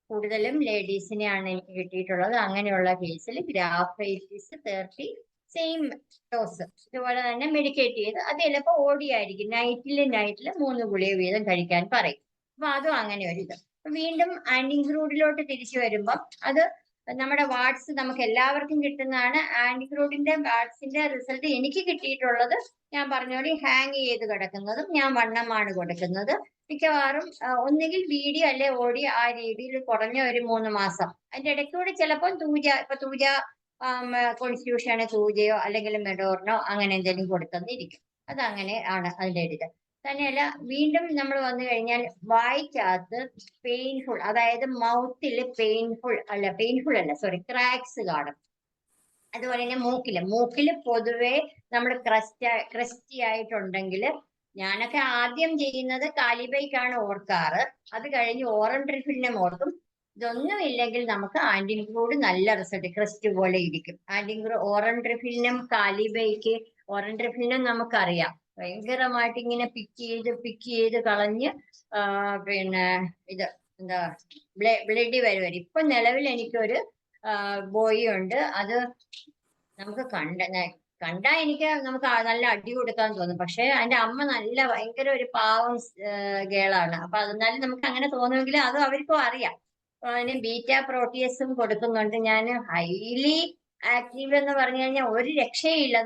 കൂടുതലും ലേഡീസിനെയാണ് എനിക്ക് കിട്ടിയിട്ടുള്ളത്. അങ്ങനെയുള്ള കേസിൽ ഗ്രാഫൈറ്റിസ് 30 സെയിം ഡോസ് ഇതുപോലെ തന്നെ മെഡിക്കേറ്റ് ചെയ്ത് അത് ചിലപ്പോൾ ഓടിയായിരിക്കും. നൈറ്റിൽ 3 ഗുളിക വീതം കഴിക്കാൻ പറയും. അപ്പൊ അതും അങ്ങനെ ഒരു ഇത്. വീണ്ടും ആന്റിക്രൂഡിലോട്ട് തിരിച്ചു വരുമ്പോൾ അത് നമ്മുടെ വാട്സ് നമുക്ക് എല്ലാവർക്കും കിട്ടുന്നതാണ്. ആന്റിക്രൂഡിന്റെ വാട്സിന്റെ റിസൾട്ട് എനിക്ക് കിട്ടിയിട്ടുള്ളത് ഞാൻ പറഞ്ഞോളി ഹാങ് ചെയ്ത് കിടക്കുന്നതും ഞാൻ വണ്ണമാണ് കൊടുക്കുന്നത്. മിക്കവാറും ഒന്നുകിൽ വീഡിയോ അല്ലെ ഓടി ആ രീതിയിൽ കുറഞ്ഞ ഒരു 3 മാസം. അതിന്റെ ഇടയ്ക്കൂടെ ചിലപ്പോൾ തൂജ കോൺസ്റ്റിറ്റ്യൂഷന് തൂജയോ അല്ലെങ്കിൽ മെഡോറിനോ അങ്ങനെ എന്തെങ്കിലും കൊടുത്തെന്നിരിക്കും. അതങ്ങനെ ആണ് അതിന്റെ ഒരു ഇത്. തന്നെയല്ല വീണ്ടും നമ്മൾ വന്നു കഴിഞ്ഞാൽ വായിക്കകത്ത് പെയിൻഫുൾ, അതായത് മൗത്തിൽ പെയിൻഫുൾ അല്ല സോറി ക്രാക്സ് കാണും. അതുപോലെ തന്നെ മൂക്കില് പൊതുവെ നമ്മൾ ക്രസ്റ്റി ആയിട്ടുണ്ടെങ്കിൽ ഞാനൊക്കെ ആദ്യം ചെയ്യുന്നത് കാലിബൈക്കാണ് ഓർക്കാറ്. അത് കഴിഞ്ഞ് ഓറൽ റിഫിലിനെ ഓർക്കും. ഇതൊന്നും ഇല്ലെങ്കിൽ നമുക്ക് ആന്റിക്രൂഡ് നല്ല റിസൾട്ട് ക്രസ്റ്റ് പോലെ ഇരിക്കും. ഓറൽ റിഫിലിനും ഓറൽ റിഫിലിനും നമുക്കറിയാം ഭയങ്കരമായിട്ട് ഇങ്ങനെ പിക്ക് ചെയ്ത് കളഞ്ഞ് പിന്നെ ഇത് എന്താ ബ്ലഡി വരും. ഇപ്പൊ നിലവിൽ എനിക്കൊരു ബോയ് ഉണ്ട്. അത് നമുക്ക് കണ്ടാ നമുക്ക് നല്ല അടി കൊടുക്കാൻ തോന്നും. പക്ഷെ അതിന്റെ അമ്മ ഭയങ്കര ഒരു പാവം ഗേളാണ്. അപ്പൊ എന്നാലും നമുക്ക് അങ്ങനെ തോന്നുമെങ്കിൽ അത് അവർക്കും അറിയാം. അതിന് ബീറ്റ പ്രോട്ടിയസും കൊടുക്കുന്നുണ്ട്. ഞാൻ ഹൈലി ആക്റ്റീവ് എന്ന് പറഞ്ഞു കഴിഞ്ഞാൽ ഒരു രക്ഷയില്ല.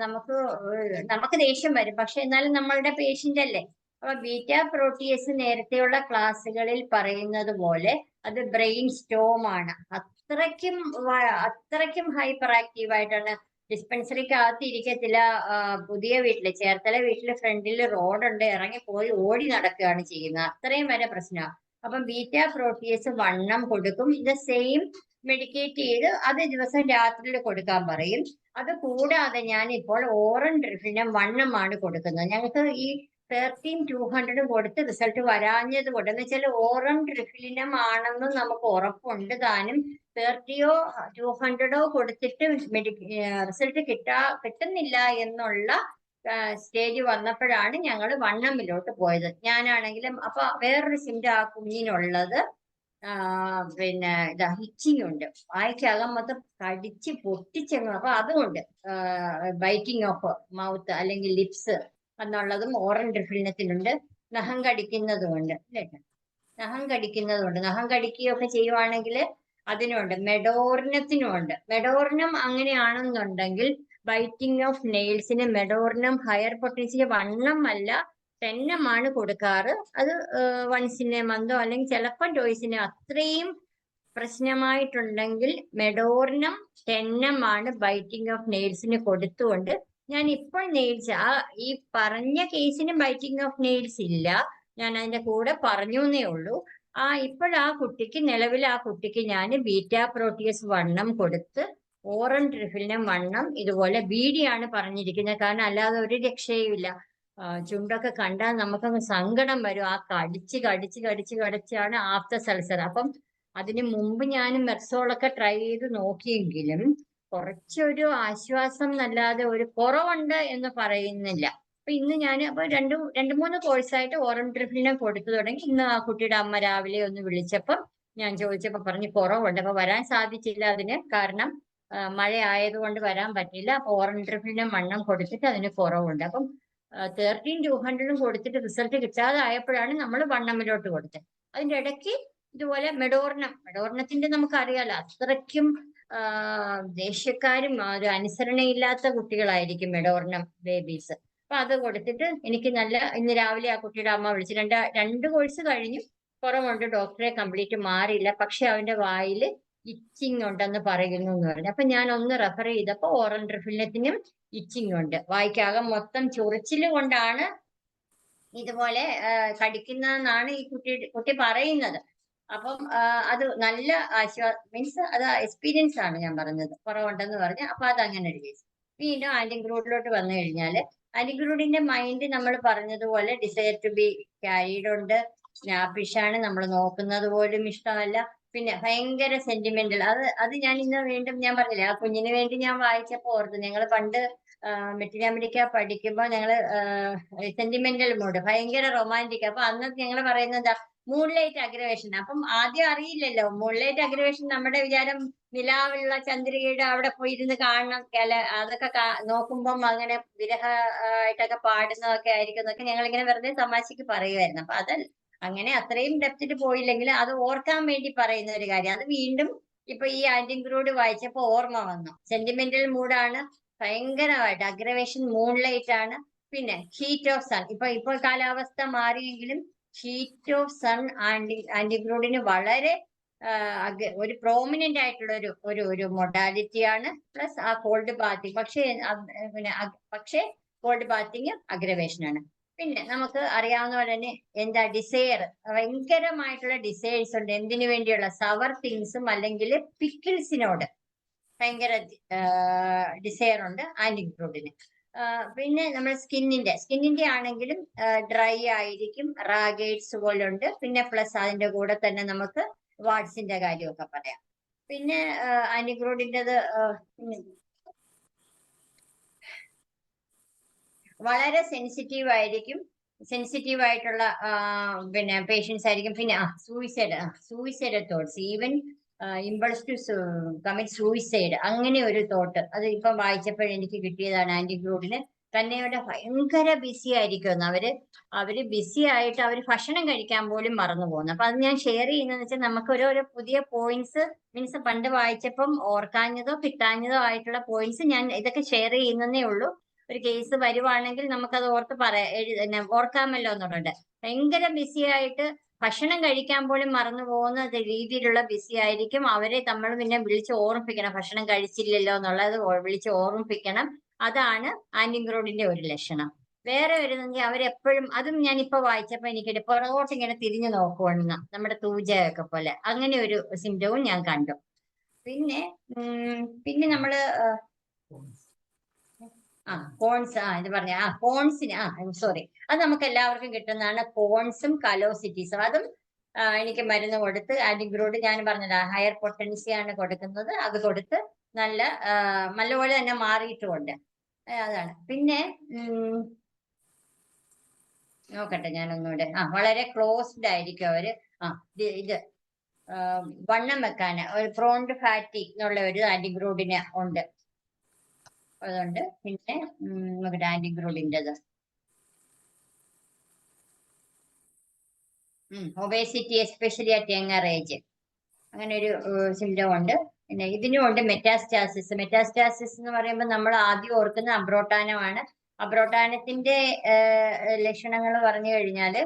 നമുക്ക് ദേഷ്യം വരും. പക്ഷെ എന്നാലും നമ്മളുടെ പേഷ്യന്റ് അല്ലേ. അപ്പൊ ബീറ്റ പ്രോട്ടിയസ് നേരത്തെയുള്ള ക്ലാസ്സുകളിൽ പറയുന്നത് പോലെ അത് ബ്രെയിൻ സ്റ്റോം ആണ്. അത്രയ്ക്കും ഹൈപ്പർ ആക്റ്റീവ് ആയിട്ടാണ്. ഡിസ്പെൻസറിക്കകത്ത് ഇരിക്കത്തില്ല. പുതിയ ചേർത്തല വീട്ടിലെ ഫ്രണ്ടിൽ റോഡുണ്ട്, ഇറങ്ങിപ്പോയി ഓടി നടക്കുകയാണ് ചെയ്യുന്നത്. അത്രയും വരെ പ്രശ്നമാണ്. അപ്പം ബീറ്റ പ്രോട്ടിയസ് വണ്ണം കൊടുക്കും. ഇത് സെയിം മെഡിക്കേറ്റ് ചെയ്ത് അത് ദിവസം രാത്രിയിൽ കൊടുക്കാൻ പറയും. അത് കൂടാതെ ഞാൻ ഇപ്പോൾ ഓറൽ റിഫിലിനും വണ്ണമാണ് കൊടുക്കുന്നത്. ഞങ്ങൾക്ക് ഈ 13-200 കൊടുത്ത് റിസൾട്ട് വരാഞ്ഞത് കൊണ്ട് എന്ന് വെച്ചാൽ ഓറൽ റിഫിലിനും ആണെന്നും നമുക്ക് ഉറപ്പുണ്ട്. താനും 30-ഓ 200-ഓ കൊടുത്തിട്ട് റിസൾട്ട് കിട്ടുന്നില്ല എന്നുള്ള സ്റ്റേജ് വന്നപ്പോഴാണ് ഞങ്ങൾ വണ്ണമിലോട്ട് പോയത്. ഞാനാണെങ്കിലും അപ്പൊ വേറൊരു സിംറ്റം ആ കുഞ്ഞിനുള്ളത് പിന്നെ ഹിച്ചിങ് ഉണ്ട്. വായ്ക്കകം മൊത്തം കടിച്ച് പൊട്ടിച്ചെങ്ങും. അപ്പൊ അതുകൊണ്ട് ബൈറ്റിംഗ് ഓഫ് മൗത്ത് അല്ലെങ്കിൽ ലിപ്സ് എന്നുള്ളതും ഓറൽ റിഫിലിനത്തിനുണ്ട്. നഖം കടിക്കുന്നതുമുണ്ട് അല്ലേ? നഖം കടിക്കുകയൊക്കെ ചെയ്യുവാണെങ്കിൽ അതിനുണ്ട്. മെഡോറിനത്തിനുമുണ്ട്. മെഡോറിനം അങ്ങനെയാണെന്നുണ്ടെങ്കിൽ ബൈറ്റിംഗ് ഓഫ് നെയിൽസിന് മെഡോറിനം ഹയർ പൊട്ടൻഷ്യൽ വണ്ണമല്ല 10 കൊടുക്കാറ്. അത് വൺസിനെ മന്തോ അല്ലെങ്കിൽ ചിലപ്പോൾ ടോയ്സിനെ അത്രയും പ്രശ്നമായിട്ടുണ്ടെങ്കിൽ മെഡോറിനം 10 ബൈറ്റിംഗ് ഓഫ് നെയിൽസിന് കൊടുത്തുകൊണ്ട് ഞാൻ ഇപ്പോൾ ഈ പറഞ്ഞ കേസിന് ബൈറ്റിംഗ് ഓഫ് നെയിൽസ് ഇല്ല. ഞാൻ അതിന്റെ കൂടെ പറഞ്ഞു എന്നേ ഉള്ളൂ. നിലവിൽ ആ കുട്ടിക്ക് ഞാൻ ബീറ്റ പ്രോട്ടിയസ് വണ്ണം കൊടുത്ത് ഓറൽ റിഫിലിനും വണ്ണം ഇതുപോലെ ബീഡിയാണ് പറഞ്ഞിരിക്കുന്നത്. കാരണം അല്ലാതെ ഒരു രക്ഷയുമില്ല. ചുണ്ടൊക്കെ കണ്ടാൽ നമുക്കങ്ങ് സങ്കടം വരും. ആ കടിച്ചാണ് ആഫ്റ്റർ സൾസർ. അപ്പം അതിന് മുമ്പ് ഞാൻ മെർസോളൊക്കെ ട്രൈ ചെയ്ത് നോക്കിയെങ്കിലും കുറച്ചൊരു ആശ്വാസം എന്നല്ലാതെ ഒരു കുറവുണ്ട് എന്ന് പറയുന്നില്ല. അപ്പൊ ഇന്ന് ഞാൻ അപ്പൊ 2-3 കോഴ്സായിട്ട് ഓറൽ റിഫിലിനെ കൊടുത്തു തുടങ്ങി. ഇന്ന് ആ കുട്ടിയുടെ അമ്മ രാവിലെ ഒന്ന് വിളിച്ചപ്പം ഞാൻ ചോദിച്ചപ്പോ പറഞ്ഞ് കുറവുണ്ട്. അപ്പൊ വരാൻ സാധിച്ചില്ല അതിന്, കാരണം മഴ ആയതുകൊണ്ട് വരാൻ പറ്റില്ല. അപ്പൊ ഓറൽ റിഫിലിനും വണ്ണം കൊടുത്തിട്ട് അതിന് കുറവുണ്ട്. അപ്പം 13-200 കൊടുത്തിട്ട് റിസൾട്ട് കിട്ടാതെ ആയപ്പോഴാണ് നമ്മൾ വണ്ണമിലോട്ട് കൊടുത്തത്. അതിന്റെ ഇടയ്ക്ക് ഇതുപോലെ മെഡോറിനത്തിന്റെ നമുക്കറിയാലോ അത്രയ്ക്കും ദേഷ്യക്കാരും ഒരു അനുസരണയില്ലാത്ത കുട്ടികളായിരിക്കും മെഡോറിനം ബേബീസ്. അപ്പൊ അത് കൊടുത്തിട്ട് എനിക്ക് ഇന്ന് രാവിലെ ആ കുട്ടിയുടെ അമ്മ വിളിച്ച് 2 കോഴ്സ് കഴിഞ്ഞു, കുറവുണ്ട്, ഡോക്ടറെ കംപ്ലീറ്റ് മാറിയില്ല, പക്ഷെ അവന്റെ വായിൽ ഇച്ചിങ് ഉണ്ടെന്ന് പറയുന്നു എന്ന് പറഞ്ഞു. അപ്പൊ ഞാൻ ഒന്ന് റെഫർ ചെയ്തപ്പോ ഓറൽ റിഫിലിനത്തിനും ഇച്ചിങ് ഉണ്ട്, വായ്ക്കകം മൊത്തം ചൊറിച്ചില് കൊണ്ടാണ് ഇതുപോലെ കടിക്കുന്നതെന്നാണ് ഈ കുട്ടി പറയുന്നത്. അപ്പം അത് നല്ല മീൻസ് അത് എക്സ്പീരിയൻസ് ആണ് ഞാൻ പറഞ്ഞത്, കുറവുണ്ടെന്ന് പറഞ്ഞ്. അപ്പൊ അത് അങ്ങനെ ഒരു കേസ്. വീണ്ടും ആന്റിഗ്രൂഡിലോട്ട് വന്നു കഴിഞ്ഞാല് ആന്റിഗ്രൂഡിന്റെ മൈൻഡ് നമ്മൾ പറഞ്ഞതുപോലെ ഡിസയർ ടു ബി ക്യാരീഡ് ഉണ്ട്, സ്നാപ്പിഷ് ആണ്, നമ്മൾ നോക്കുന്നത് പോലും ഇഷ്ടമല്ല, പിന്നെ ഭയങ്കര സെന്റിമെന്റൽ. അത് ഞാൻ ഇന്ന് വീണ്ടും ഞാൻ പറഞ്ഞില്ലേ, ആ കുഞ്ഞിന് വേണ്ടി ഞാൻ വായിച്ചപ്പോ ഓർത്തു, ഞങ്ങൾ പണ്ട് മെറ്റിനാമരിക്ക പഠിക്കുമ്പോൾ ഞങ്ങള് സെന്റിമെന്റൽ മൂഡ്, ഭയങ്കര റൊമാൻറ്റിക്. അപ്പൊ അന്ന് ഞങ്ങൾ പറയുന്നത് മൂൺലൈറ്റ് അഗ്രവേഷൻ. അപ്പം ആദ്യം അറിയില്ലല്ലോ മൂൺലൈറ്റ് അഗ്രവേഷൻ, നമ്മുടെ വിചാരം നിലാവുള്ള ചന്ദ്രികയുടെ അവിടെ പോയിരുന്ന് കാണണം, അതൊക്കെ നോക്കുമ്പം അങ്ങനെ വിരഹമായിട്ടൊക്കെ പാടുന്നതൊക്കെ ആയിരിക്കും എന്നൊക്കെ ഞങ്ങൾ ഇങ്ങനെ വെറുതെ തമാശക്ക് പറയുമായിരുന്നു. അപ്പൊ അതല്ല, അങ്ങനെ അത്രയും ഡെപ്തിൽ പോയില്ലെങ്കിൽ അത് ഓർക്കാൻ വേണ്ടി പറയുന്ന ഒരു കാര്യം. അത് വീണ്ടും ഇപ്പൊ ഈ ആന്റിഗ്രൂഡ് വായിച്ചപ്പോ ഓർമ്മ വന്നു. സെന്റിമെന്റൽ മൂഡാണ്, ഭയങ്കരമായിട്ട് അഗ്രവേഷൻ, മൂൺലൈറ്റ് ആണ്, പിന്നെ ഹീറ്റ് ഓഫ് സൺ. ഇപ്പൊ കാലാവസ്ഥ മാറിയെങ്കിലും ഹീറ്റ് ഓഫ് സൺ ആന്റിഗ്രൂഡിന് വളരെ ഒരു പ്രോമിനന്റ് ആയിട്ടുള്ള ഒരു മൊഡാലിറ്റിയാണ്. പ്ലസ് ആ കോൾഡ് ബാത്തിങ്, പക്ഷേ കോൾഡ് ബാത്തിങ് അഗ്രവേഷൻ ആണ്. പിന്നെ നമുക്ക് അറിയാവുന്ന പോലെ തന്നെ എന്താ ഡിസയർ, ഭയങ്കരമായിട്ടുള്ള ഡിസയേഴ്സ് ഉണ്ട്. എന്തിനു വേണ്ടിയുള്ള സവർ തിങ്സും അല്ലെങ്കിൽ പിക്കിൾസിനോട് ഭയങ്കര ഡിസയർ ഉണ്ട് ആന്റിഗ്രൂഡിന്. പിന്നെ നമ്മൾ സ്കിന്നിന്റെ ആണെങ്കിലും ഡ്രൈ ആയിരിക്കും, റാഗേറ്റ്സ് പോലുണ്ട്. പിന്നെ പ്ലസ് അതിന്റെ കൂടെ തന്നെ നമുക്ക് വാട്സിന്റെ കാര്യമൊക്കെ പറയാം. പിന്നെ ആന്റിഗ്രൂഡിൻ്റെത് വളരെ സെൻസിറ്റീവ് ആയിരിക്കും, സെൻസിറ്റീവ് ആയിട്ടുള്ള പിന്നെ പേഷ്യൻസ് ആയിരിക്കും. പിന്നെ suicide thoughts, even impulse to commit suicide, അങ്ങനെ ഒരു തോട്ട്. അത് ഇപ്പം വായിച്ചപ്പോഴെനിക്ക് കിട്ടിയതാണ്. ആന്റിഗ്രൂഡിന് തന്നെയുടെ ഭയങ്കര ബിസി ആയിരിക്കും അവര് ബിസി ആയിട്ട് അവർ ഭക്ഷണം കഴിക്കാൻ പോലും മറന്നു പോകുന്നു. അപ്പൊ അത് ഞാൻ ഷെയർ ചെയ്യുന്നതെന്ന് വെച്ചാൽ നമുക്ക് ഓരോ പുതിയ പോയിന്റ്സ്, മീൻസ് പണ്ട് വായിച്ചപ്പം ഓർക്കാഞ്ഞതോ കിട്ടാഞ്ഞതോ ആയിട്ടുള്ള പോയിന്റ്സ് ഞാൻ ഇതൊക്കെ ഷെയർ ചെയ്യുന്നതേ ഉള്ളൂ. ഒരു കേസ് വരുവാണെങ്കിൽ നമുക്കത് ഓർക്കാമല്ലോ എന്നുള്ളത്. ഭയങ്കര ബിസി ആയിട്ട് ഭക്ഷണം കഴിക്കാൻ പോലും മറന്നു പോകുന്ന രീതിയിലുള്ള ബിസി ആയിരിക്കും. അവരെ നമ്മൾ പിന്നെ വിളിച്ച് ഓർമ്മിപ്പിക്കണം, ഭക്ഷണം കഴിച്ചില്ലല്ലോ എന്നുള്ളത് വിളിച്ച് ഓർമ്മിപ്പിക്കണം. അതാണ് ആന്റിഗ്രൂഡിന്റെ ഒരു ലക്ഷണം. വേറെ വരുന്നെങ്കിൽ അവരെപ്പോഴും, അതും ഞാനിപ്പോ വായിച്ചപ്പോ എനിക്ക് പുറകോട്ട് ഇങ്ങനെ തിരിഞ്ഞു നോക്കുവാണെന്ന്, നമ്മുടെ തൂജയൊക്കെ പോലെ, അങ്ങനെ ഒരു സിംറ്റവും ഞാൻ കണ്ടു. പിന്നെ നമ്മള് കോൺസ്, ഇത് പറഞ്ഞ കോൺസിന് സോറി, അത് നമുക്ക് എല്ലാവർക്കും കിട്ടുന്നതാണ്. കോൺസും കലോസിറ്റീസും, അതും എനിക്ക് മരുന്ന് കൊടുത്ത് ആന്റിഗ്രൂഡ് ഞാൻ പറഞ്ഞത് ഹയർ പൊട്ടൻസി ആണ് കൊടുക്കുന്നത്. അത് കൊടുത്ത് നല്ലപോലെ തന്നെ മാറിയിട്ടുമുണ്ട്. അതാണ്. പിന്നെ നോക്കട്ടെ ഞാൻ ഒന്നുകൂടെ. വളരെ ക്ലോസ്ഡ് ആയിരിക്കും അവര്. ഇത് വണ്ണം വെക്കാന് ഒരു പ്രോണ്ട് ഫാറ്റി എന്നുള്ള ഒരു ആന്റിഗ്രൂഡിന് ഉണ്ട്, അതുണ്ട്. പിന്നെ നോക്കട്ടെ ആന്റിഗ്രൂഡിൻ്റെത് obesity especially at younger age, അങ്ങനെ ഒരു സിംറ്റം ഉണ്ട്. പിന്നെ ഇതിനും ഉണ്ട് മെറ്റാസ്റ്റാസിസ്. മെറ്റാസ്റ്റാസിസ് എന്ന് പറയുമ്പോൾ നമ്മൾ ആദ്യം ഓർക്കുന്ന അബ്രോട്ടാനമാണ്. അബ്രോട്ടാനത്തിന്റെ ലക്ഷണങ്ങൾ പറഞ്ഞു കഴിഞ്ഞാല്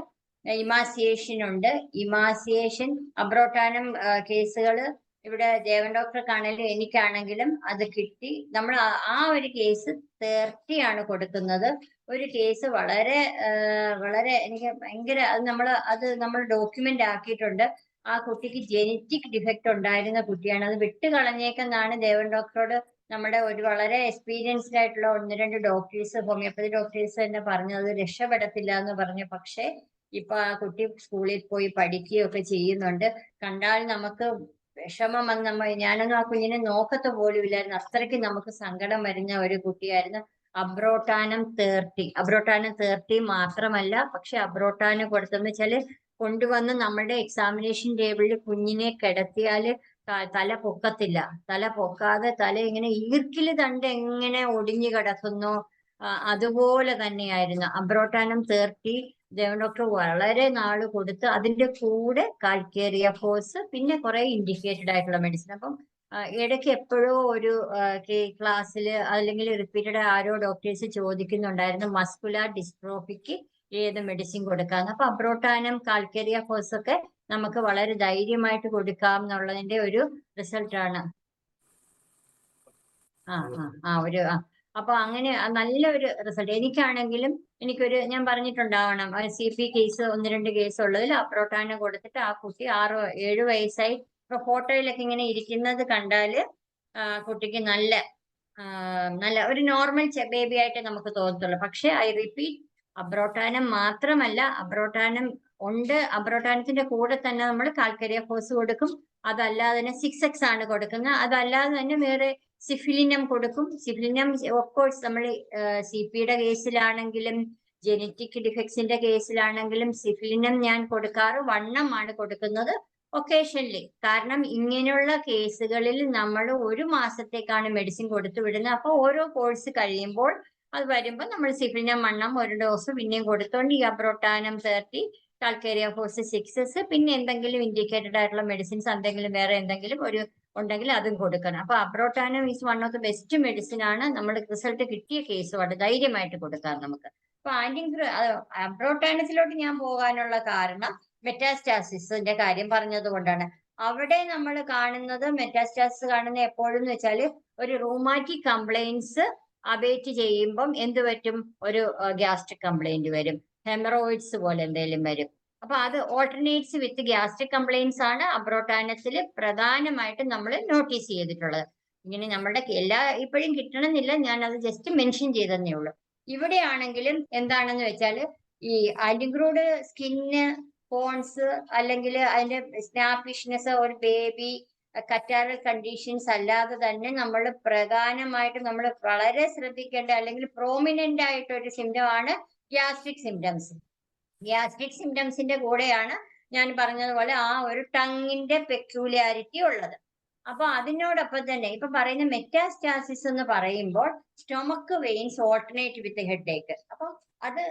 ഇമാസിയേഷൻ ഉണ്ട്. ഇമാസിയേഷൻ, അബ്രോട്ടാനം കേസുകൾ ഇവിടെ ദേവൻ ഡോക്ടർക്കാണെങ്കിലും എനിക്കാണെങ്കിലും അത് കിട്ടി. നമ്മൾ ആ ഒരു കേസ് 30 ആണ് കൊടുക്കുന്നത്. ഒരു കേസ് വളരെ എനിക്ക് ഭയങ്കര, അത് നമ്മൾ ഡോക്യുമെന്റ് ആക്കിയിട്ടുണ്ട്. ആ കുട്ടിക്ക് ജെനറ്റിക് ഡിഫക്റ്റ് ഉണ്ടായിരുന്ന കുട്ടിയാണ്. അത് വിട്ട് കളഞ്ഞേക്കെന്നാണ് ദേവൻ ഡോക്ടറോട് നമ്മുടെ ഒരു വളരെ എക്സ്പീരിയൻസ്ഡ് ആയിട്ടുള്ള 1-2 ഡോക്ടേഴ്സ്, ഹോമിയോപ്പതി ഡോക്ടേഴ്സ് തന്നെ പറഞ്ഞത് രക്ഷപ്പെടത്തില്ല എന്ന് പറഞ്ഞു. പക്ഷെ ഇപ്പൊ ആ കുട്ടി സ്കൂളിൽ പോയി പഠിക്കുകയൊക്കെ ചെയ്യുന്നുണ്ട്. കണ്ടാൽ നമുക്ക് വിഷമം വന്ന് ഞാനൊന്നും ആ കുഞ്ഞിനെ നോക്കത്ത് പോലും ഇല്ലായിരുന്നു, അത്രയ്ക്ക് നമുക്ക് സങ്കടം വരുന്ന ഒരു കുട്ടിയായിരുന്നു. അബ്രോട്ടാനം 30 മാത്രമല്ല, പക്ഷെ അബ്രോട്ടാനം കൊടുത്തെന്ന് വെച്ചാല് കൊണ്ടുവന്ന് നമ്മുടെ എക്സാമിനേഷൻ ടേബിളിൽ കുഞ്ഞിനെ കിടത്തിയാല് തല പൊക്കത്തില്ല. തല പൊക്കാതെ തല ഇങ്ങനെ ഈർക്കില് തണ്ട് എങ്ങനെ ഒടിഞ്ഞു കിടക്കുന്നു അതുപോലെ തന്നെയായിരുന്നു. അബ്രോട്ടാനം 30 ദേവൻ ഡോക്ടർ വളരെ നാള് കൊടുത്ത്, അതിന്റെ കൂടെ കാൽക്കേറിയ ഫോസ്, പിന്നെ കുറെ ഇൻഡിക്കേറ്റഡ് ആയിട്ടുള്ള മെഡിസിൻ. അപ്പം ഇടയ്ക്ക് എപ്പോഴോ ഒരു ക്ലാസ്സിൽ അല്ലെങ്കിൽ റിപ്പീറ്റഡ് ആരോ ഡോക്ടേഴ്സ് ചോദിക്കുന്നുണ്ടായിരുന്നു മസ്കുലാർ ഡിസ്ട്രോഫിക്ക് ഏത് മെഡിസിൻ കൊടുക്കാന്ന്. അപ്പൊ അബ്രോട്ടാനം, കാൽക്കേറിയ ഫോസ് ഒക്കെ നമുക്ക് വളരെ ധൈര്യമായിട്ട് കൊടുക്കാം എന്നുള്ളതിന്റെ ഒരു റിസൾട്ടാണ്. അപ്പൊ അങ്ങനെ നല്ലൊരു റിസൾട്ട്. എനിക്കാണെങ്കിലും ഞാൻ പറഞ്ഞിട്ടുണ്ടാവണം, CP കേസ് 1-2 കേസ് ഉള്ളതിൽ അപ്രോട്ടാനം കൊടുത്തിട്ട് ആ കുട്ടി 6-7 വയസ്സായി. ഇപ്പൊ ഫോട്ടോയിലൊക്കെ ഇങ്ങനെ ഇരിക്കുന്നത് കണ്ടാല് കുട്ടിക്ക് നല്ല ഒരു നോർമൽ ബേബി ആയിട്ട് നമുക്ക് തോന്നത്തുള്ളൂ. പക്ഷെ ഐ റിപ്പീറ്റ്, അബ്രോട്ടാനം മാത്രമല്ല, അബ്രോട്ടാനത്തിന്റെ കൂടെ തന്നെ നമ്മൾ കാൽക്കരിയ ഫോസ് കൊടുക്കും. അതല്ലാതെ തന്നെ 6X ആണ് കൊടുക്കുന്നത്. അതല്ലാതെ തന്നെ വേറെ സിഫിലിനം കൊടുക്കും. സിഫിലിനം ഓഫ്കോഴ്സ് നമ്മൾ CPയുടെ കേസിലാണെങ്കിലും ജനറ്റിക് ഡിഫക്ട്സിന്റെ കേസിലാണെങ്കിലും സിഫിലിനം ഞാൻ കൊടുക്കാറ് 1 ആണ് കൊടുക്കുന്നത് ഒക്കേഷനിൽ. കാരണം ഇങ്ങനെയുള്ള കേസുകളിൽ നമ്മൾ 1 മാസത്തേക്കാണ് മെഡിസിൻ കൊടുത്തു വിടുന്നത്. അപ്പൊ ഓരോ കോഴ്സ് കഴിയുമ്പോൾ അത് വരുമ്പോൾ നമ്മൾ സിഫിലിനം 1 1 ഡോസ് പിന്നെയും കൊടുത്തോണ്ട് ഈ അബ്രോട്ടാനം 30, കാൽക്കേരിയ ഫോസ് 6S, പിന്നെ എന്തെങ്കിലും ഇൻഡിക്കേറ്റഡ് ആയിട്ടുള്ള മെഡിസിൻസ് എന്തെങ്കിലും വേറെ എന്തെങ്കിലും ഉണ്ടെങ്കിൽ അതും കൊടുക്കണം. അപ്പൊ abrotanum is one of the best medicine ആണ്. നമ്മൾ റിസൾട്ട് കിട്ടിയ കേസുമാണ് ധൈര്യമായിട്ട് കൊടുക്കാം നമുക്ക്. അപ്പൊ അബ്രോട്ടാനത്തിലോട്ട് ഞാൻ പോകാനുള്ള കാരണം മെറ്റാസ്റ്റാസിന്റെ കാര്യം പറഞ്ഞത് കൊണ്ടാണ്. അവിടെ നമ്മൾ കാണുന്നത്, മെറ്റാസ്റ്റാസിസ് കാണുന്ന എപ്പോഴും എന്ന് വെച്ചാല് ഒരു റൂമാറ്റിക് കംപ്ലൈൻസ് അബേറ്റ് ചെയ്യുമ്പം എന്ത് പറ്റും, ഒരു ഗ്യാസ്ട്രിക് കംപ്ലൈന്റ് വരും, ഹെമറോയിഡ്സ് പോലെ എന്തെങ്കിലും വരും. അപ്പൊ അത് ഓൾട്ടർനേറ്റ്സ് വിത്ത് ഗ്യാസ്ട്രിക് കംപ്ലൈൻസ് ആണ് അബ്രോട്ടാനത്തിൽ പ്രധാനമായിട്ടും നമ്മൾ നോട്ടീസ് ചെയ്തിട്ടുള്ളത്. ഇങ്ങനെ നമ്മളുടെ ഇപ്പോഴും കിട്ടണമെന്നില്ല, ഞാൻ അത് ജസ്റ്റ് മെൻഷൻ ചെയ്തതേ ഉള്ളൂ. ഇവിടെയാണെങ്കിലും എന്താണെന്ന് വെച്ചാൽ ഈ ആന്റിഗ്രൂഡ് സ്കിന്ന്, പോൺസ്, അല്ലെങ്കിൽ അതിന്റെ സ്നാപ്പിഷ്നെസ്, ഒരു ബേബി കറ്റാറൽ കണ്ടീഷൻസ് അല്ലാതെ തന്നെ നമ്മൾ പ്രധാനമായിട്ട് നമ്മൾ വളരെ ശ്രദ്ധിക്കേണ്ട അല്ലെങ്കിൽ പ്രോമിനന്റ് ആയിട്ട് ഒരു സിംറ്റം ആണ് ഗ്യാസ്ട്രിക് സിംറ്റംസ്. ഗ്യാസ്ട്രിക് സിംറ്റംസിന്റെ കൂടെയാണ് ഞാൻ പറഞ്ഞതുപോലെ ആ ഒരു ടങ്ങിന്റെ പെക്യൂലിയാരിറ്റി ഉള്ളത്. അപ്പൊ അതിനോടൊപ്പം തന്നെ ഇപ്പൊ പറയുന്ന മെറ്റാസ്റ്റാസിസ് എന്ന് പറയുമ്പോൾ stomach veins alternate with headache. അപ്പൊ അത്